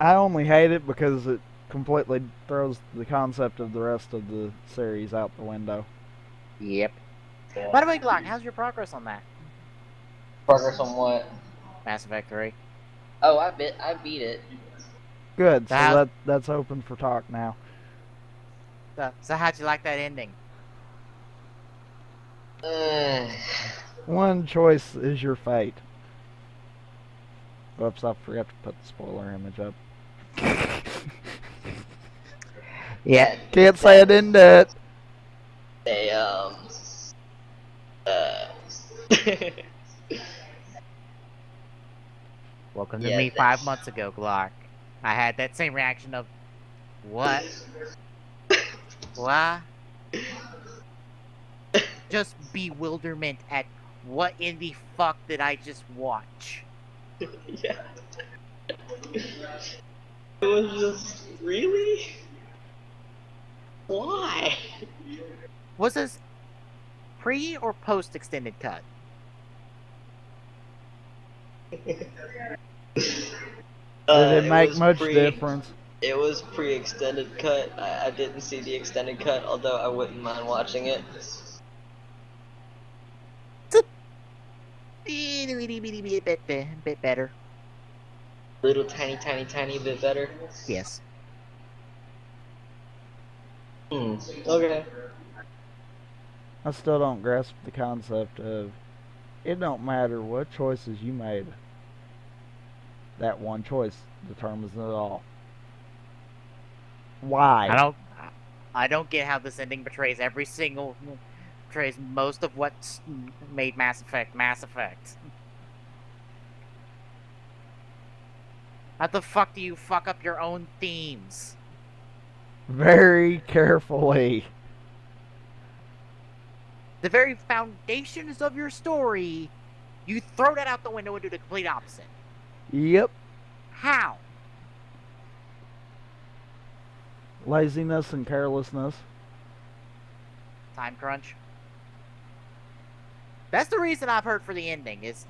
I only hate it because it completely throws the concept of the rest of the series out the window. Yep. By the way, Glock, how's your progress on that? Progress on what? Mass Effect 3. Oh, I beat it. Good, so That- that's open for talk now. So how'd you like that ending? One choice is your fate. Whoops, I forgot to put the spoiler image up. Yeah. Can't say I didn't do it. They, Welcome to Yeah, me that's- 5 months ago, Glock. I had that same reaction of, what? What? Just bewilderment at what in the fuck did I just watch? Yeah. It was just, really? Why? Was this pre or post extended cut? Did it make was much difference? It was pre-extended cut. I didn't see the extended cut, although I wouldn't mind watching it. Bit better. Little tiny bit better. Yes. Okay. I still don't grasp the concept of it don't matter what choices you made. That one choice determines it all. Why? I don't get how this ending betrays most of what's made Mass Effect Mass Effect. How the fuck do you fuck up your own themes? Very carefully. The very foundations of your story, you throw that out the window and do the complete opposite. Yep. How? Laziness and carelessness. Time crunch. That's the reason I've heard for the ending is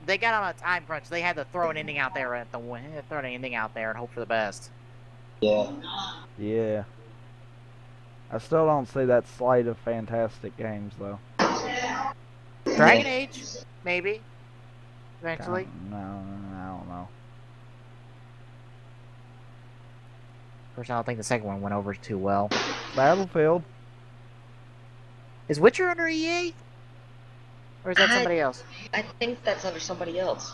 they got on a time crunch. They had to throw an ending out there and hope for the best. Yeah. Yeah. I still don't see that slate of fantastic games though. Dragon Age, maybe. Eventually. No, I don't know. Of course, I don't think the second one went over too well. Battlefield. Is Witcher under EA? Or is that somebody else? I think that's under somebody else.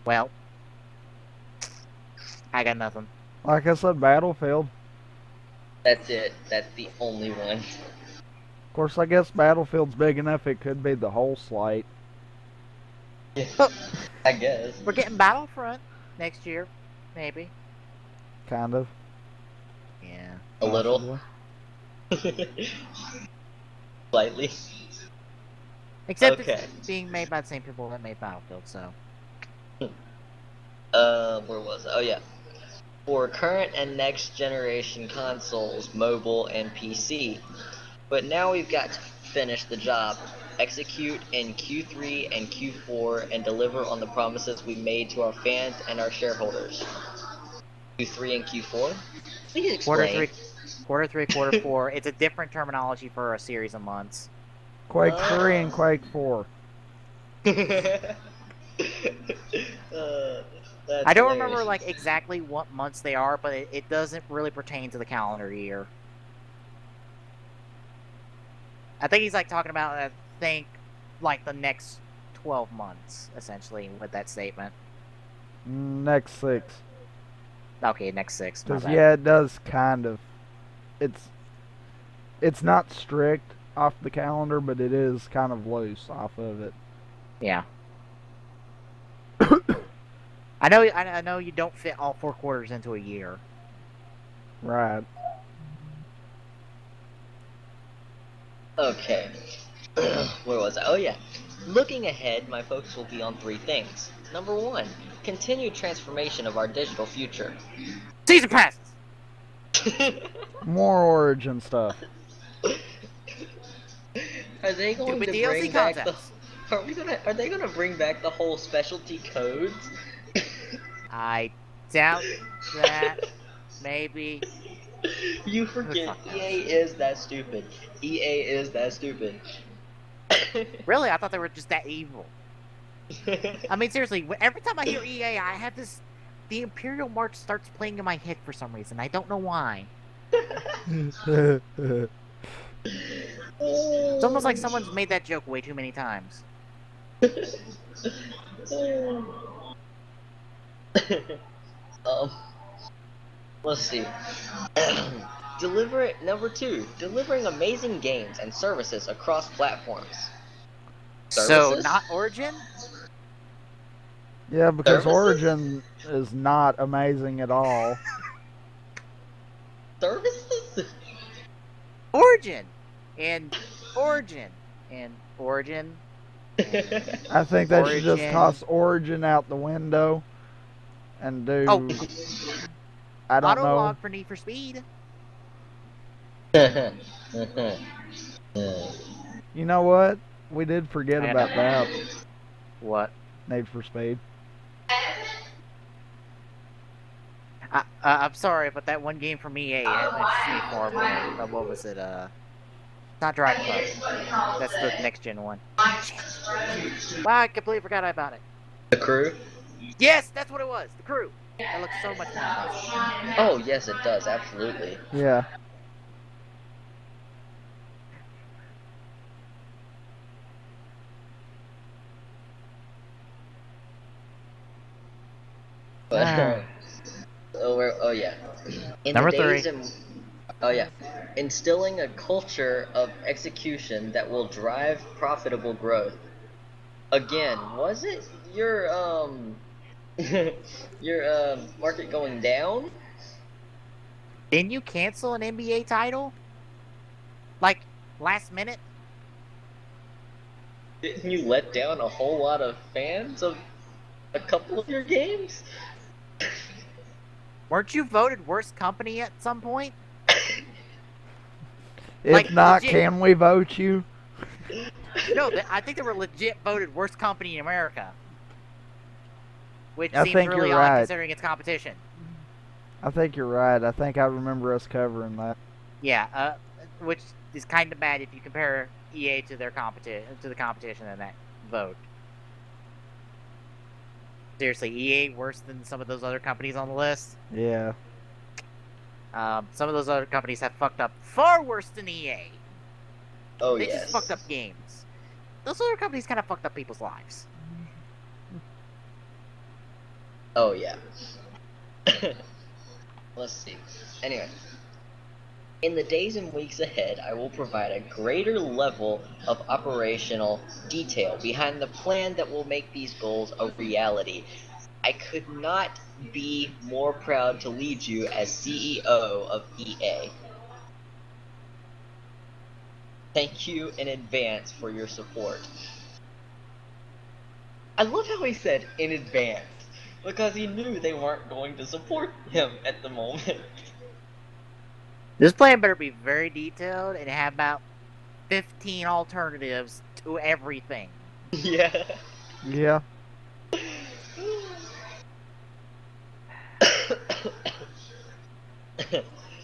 Well, I got nothing. Like I said, Battlefield. That's it. That's the only one. Of course, I guess Battlefield's big enough it could be the whole slate. Yeah, I guess. We're getting Battlefront next year, maybe. Kind of. Yeah. A little. Slightly. Except Okay. it's being made by the same people that made Battlefield, so. Where was it? Oh yeah. For current and next generation consoles, mobile and PC. But now we've got to finish the job. Execute in Q3 and Q4 and deliver on the promises we made to our fans and our shareholders. Q3 and Q4? Please explain. Quarter three, quarter four. It's a different terminology for a series of months. Quake 3 and Quake 4. I don't remember like exactly what months they are, but it doesn't really pertain to the calendar year. I think he's like talking about, I think, like the next 12 months, essentially, with that statement. Next 6. Okay, next 6. Because, yeah, it does kind of. It's not strict off the calendar, but it is kind of loose off of it. Yeah. I know you don't fit all 4 quarters into a year. Right. Okay. Where was I? Oh yeah. Looking ahead, my focus will be on 3 things. Number 1, continued transformation of our digital future. Season passes! More Origin stuff. Are they going to DLC bring back the? contests. Are they gonna bring back the whole specialty codes? I doubt that. Maybe. You forget EA is that stupid. EA is that stupid. Really? I thought they were just that evil. I mean, seriously, every time I hear EA, I have this... The Imperial March starts playing in my head for some reason. I don't know why. It's almost like someone's made that joke way too many times. Let's see. Number 2, delivering amazing games and services across platforms. Services? So, not Origin? Yeah, because Services? Origin is not amazing at all. Services? Origin! And Origin! And Origin! And I think they should just Origin. toss Origin out the window and do... Oh. I don't know. Autolog for Need for Speed. You know what? We did forget about that. What? Need for Speed. I'm sorry, but that one game from EA interests me far more. What was it? Not Dragon Quest. That's the next gen one. Shit. Wow, I completely forgot about it. The Crew? Yes, that's what it was. The Crew. That looks so much more impressive. Oh, yes, it does, absolutely. Yeah. But, oh yeah. Number 3. Oh yeah. Instilling a culture of execution that will drive profitable growth. Again, was it your your market going down? Didn't you cancel an NBA title? Like, last minute? Didn't you let down a whole lot of fans of a couple of your games. Weren't you voted worst company at some point? If Like, not, legit. can we vote you? No, I think they were legit voted worst company in America. Which I seems think really you're odd right. considering its competition. I think you're right. I think I remember us covering that. Yeah, which is kind of bad if you compare EA to their the competition in that vote. Seriously, EA worse than some of those other companies on the list. Yeah. Some of those other companies have fucked up far worse than EA. Oh, They yes. just fucked up games. Those other companies kind of fucked up people's lives. Oh, yeah. Let's see. Anyway. In the days and weeks ahead, I will provide a greater level of operational detail behind the plan that will make these goals a reality. I could not be more proud to lead you as CEO of EA. Thank you in advance for your support. I love how he said in advance, because he knew they weren't going to support him at the moment. This plan better be very detailed and have about 15 alternatives to everything. Yeah. Yeah.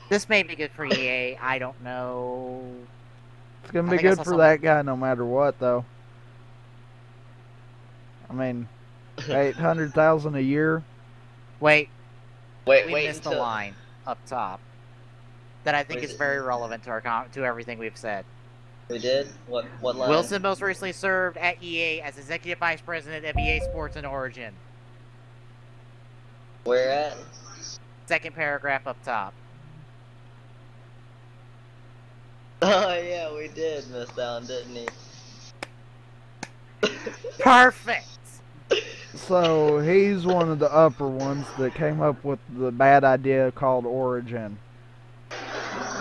This may be good for EA. I don't know. It's going to I be think I good saw for some- that guy no matter what, though. I mean, 800,000 a year. Wait, wait we missed until... a line up top that I think What is is it? very relevant to to everything we've said. We did? What line? Wilson most recently served at EA as Executive Vice President of EA Sports and Origin. Where at? Second paragraph up top. Oh yeah, we did miss that one, didn't he? Perfect! So he's one of the upper ones that came up with the bad idea called Origin.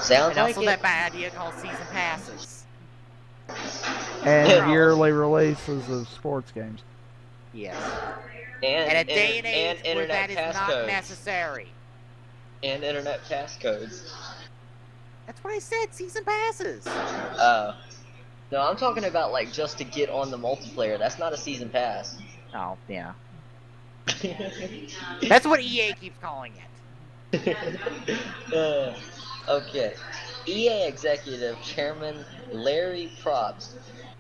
Sounds And like also it. that bad idea called Season Passes. And yearly releases of sports games. Yes. And In a day and age where internet that is not passcodes. necessary. And internet passcodes. That's what I said, Season Passes. No, I'm talking about like just to get on the multiplayer. That's not a season pass. Oh, yeah. That's what EA keeps calling it. Okay. EA Executive Chairman Larry Probst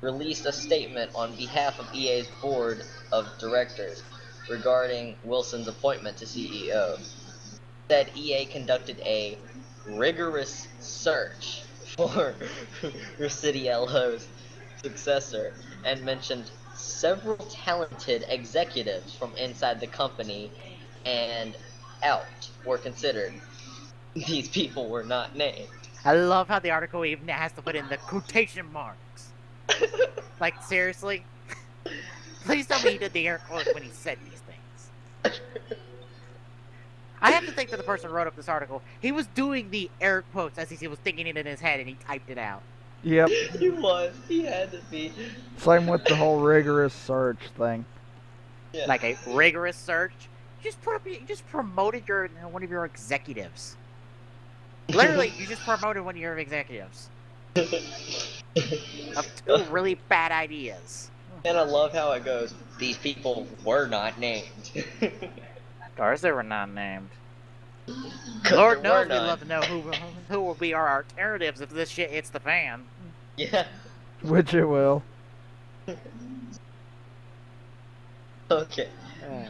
released a statement on behalf of EA's board of directors regarding Wilson's appointment to CEO. Said EA conducted a rigorous search for Residiello's successor and mentioned several talented executives from inside the company and out were considered. These people were not named. I love how the article even has to put in the quotation marks. Like, seriously? Please tell me he did the air quotes when he said these things. I have to think that the person who wrote up this article, he was doing the air quotes as he was thinking it in his head and he typed it out. Yep. He was. He had to be. Same with the whole rigorous search thing. Yeah. Like a rigorous search. You just promoted one of your executives. Literally, you just promoted one of your executives. Of two really bad ideas. And I love how it goes. These people were not named. Of course they were not named. 'Cause Lord there were knows we'd none. love to know who will be our alternatives if this shit hits the fan. Yeah. Which it will. Okay.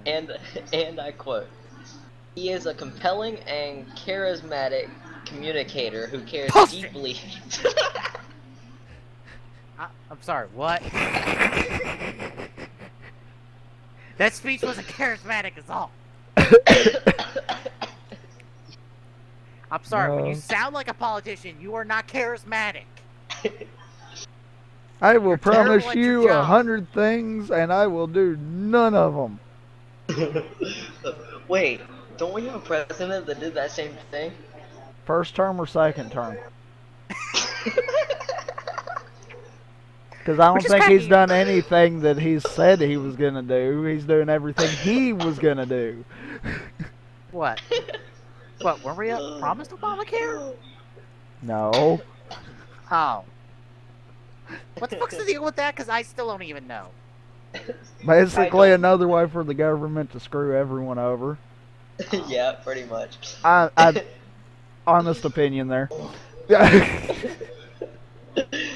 And I quote, "He is a compelling and charismatic communicator who cares Bullshit. deeply." I'm sorry, what? That speech wasn't charismatic as all. I'm sorry, when you No. sound like a politician, you are not charismatic. I will promise terrible at your you job. 100 things, and I will do none of them. Wait, don't we have a president that did that same thing? First term or second term? Because I don't Which is think kinda- he's done anything that he's said he was going to do. He's doing everything he was going to do. What? What, were we promised Obamacare? No. Oh. What the fuck's the deal with that? Because I still don't even know. Basically another way for the government to screw everyone over. Yeah, pretty much. I honest opinion there.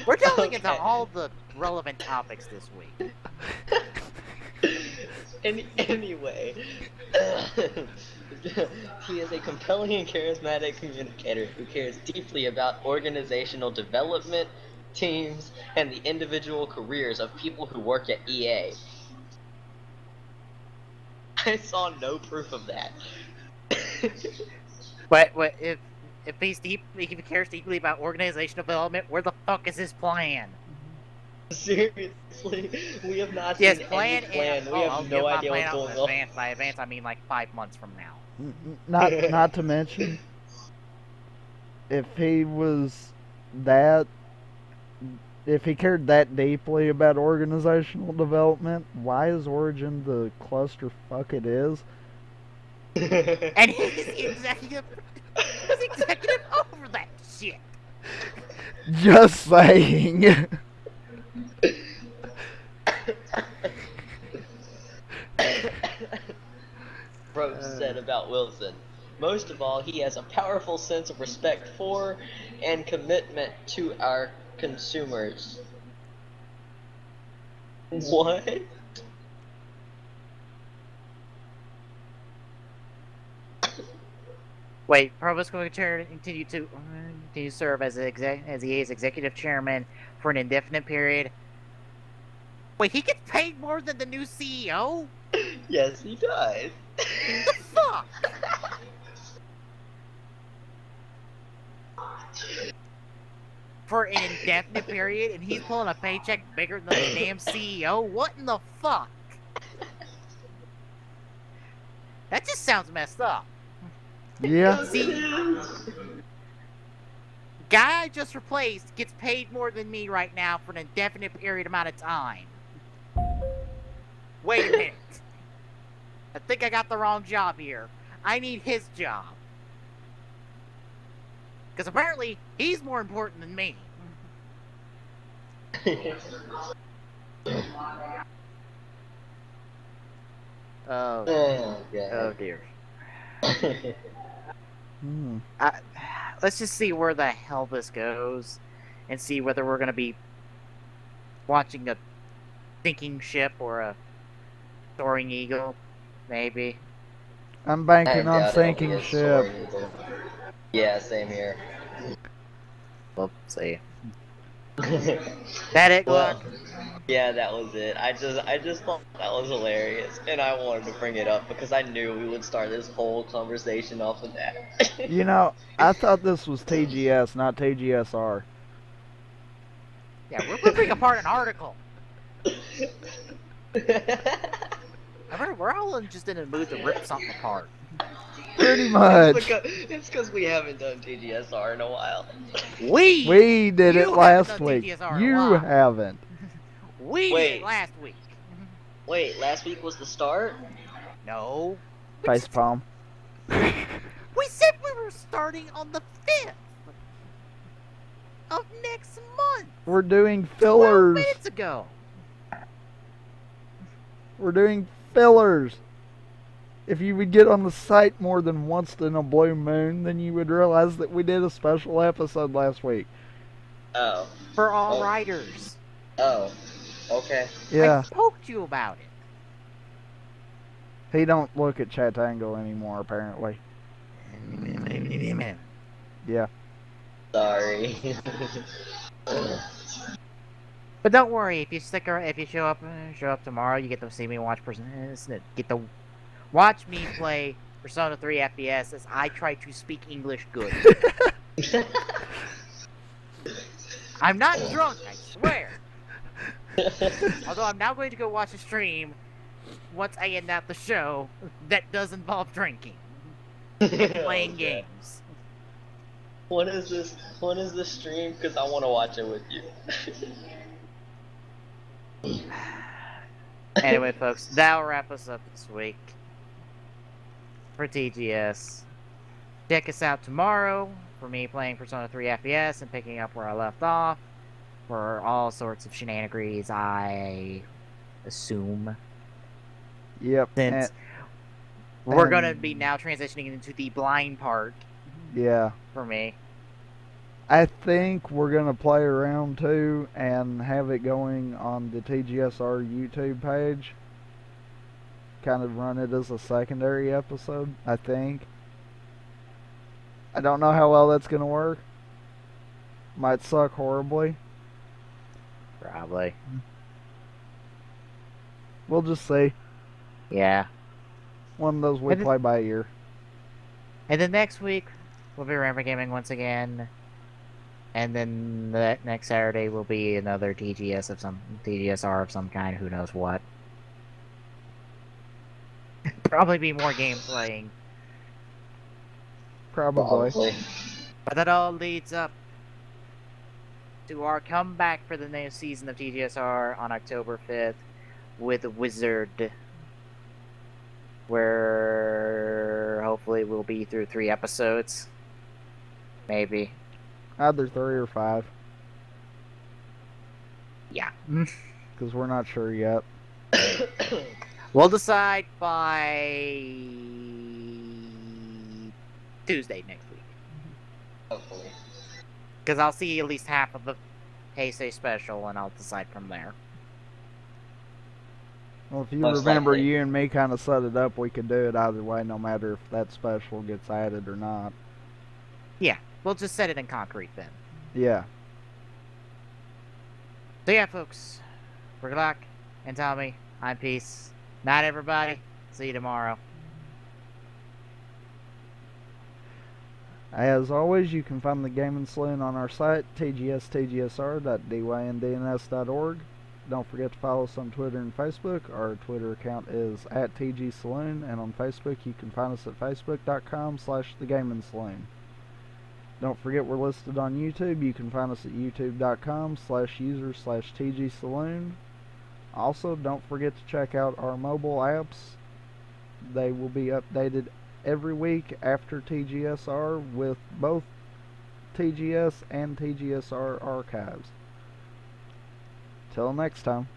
We're delving into all the relevant topics this week. Anyway, he is a compelling and charismatic communicator who cares deeply about organizational development, teams, and the individual careers of people who work at EA. I saw no proof of that. But if if he cares deeply about organizational development, where the fuck is his plan? Seriously, we have not Yes, seen plan any plan. and We have no idea what's going on. Advance. By advance, I mean like 5 months from now. Not to mention, if he was that, if he cared that deeply about organizational development, why is Origin the clusterfuck it is? And he's executive over that shit. Just saying. Rose said about Wilson. Most of all, he has a powerful sense of respect for and commitment to our consumers. What? Wait, Provost going to continue to serve as EA's executive chairman for an indefinite period. Wait, he gets paid more than the new CEO? Yes, he does. The fuck? For an indefinite period, and he's pulling a paycheck bigger than the damn CEO? What in the fuck? That just sounds messed up. Yeah. See, guy I just replaced gets paid more than me right now for an indefinite period amount of time. Wait a minute. I think I got the wrong job here. I need his job. Because apparently, he's more important than me. Oh dear. Let's just see where the hell this goes. And see whether we're going to be watching a sinking ship or a soaring eagle. Maybe. I'm banking on sinking ship. Yeah, same here. We'll see. That it, Gluck? Yeah, that was it. I just thought that was hilarious, and I wanted to bring it up because I knew we would start this whole conversation off of that. You know, I thought this was TGS, not TGSR. Yeah, we're ripping apart an article. We're all just in a mood to rip something apart. Pretty much. It's because we haven't done TGSR in a while. We did it last week. You haven't. We did it last week. Wait, last week was the start? No. Facepalm. We said we were starting on the 5th of next month. We're doing fillers. 12 minutes ago. We're doing fillers. If you would get on the site more than once in a blue moon, then you would realize that we did a special episode last week. Oh. For all writers. Oh. Okay. Yeah. I spoke to you about it. He don't look at Chatangle anymore, apparently. Yeah. Sorry. But don't worry, if you show up tomorrow, you get to see me watch me play Persona 3 FPS as I try to speak English good. I'm not drunk, I swear. Although I'm now going to go watch a stream once I end out the show that does involve drinking and playing games. When is this stream? Because I want to watch it with you. Anyway, folks, that'll wrap us up this week for TGS. Check us out tomorrow for me playing Persona 3 FPS and picking up where I left off for all sorts of shenanigans, I assume. Yep. Since we're going to be now transitioning into the blind part. Yeah. For me. I think we're going to play around too and have it going on the TGSR YouTube page. Kind of run it as a secondary episode, I think. I don't know how well that's going to work. Might suck horribly. Probably. We'll just see. Yeah. One of those we play by ear. And then next week, we'll be Ramper Gaming once again. And then the next Saturday will be another TGSR of some kind, who knows what. Probably be more game playing. Probably. But that all leads up to our comeback for the new season of TGSR on October 5th with Wizard. Where hopefully we'll be through 3 episodes. Maybe. Either 3 or 5. Yeah. Because we're not sure yet. We'll decide by Tuesday next week. Hopefully. Because I'll see at least half of the Heisei special and I'll decide from there. Well, if you remember, you and me kind of set it up, we could do it either way, no matter if that special gets added or not. Yeah. We'll just set it in concrete then. Yeah. So yeah, folks. For Glock and Tommy, I'm Peace. Night, everybody. See you tomorrow. As always, you can find the Gaming Saloon on our site, tgstgsr.dynDNS.org. Don't forget to follow us on Twitter and Facebook. Our Twitter account is @TGSaloon, and on Facebook you can find us at facebook.com/thegaming-saloon. Don't forget we're listed on YouTube. You can find us at youtube.com/user/TGSaloon. Also, don't forget to check out our mobile apps. They will be updated every week after TGSR with both TGS and TGSR archives. Till next time.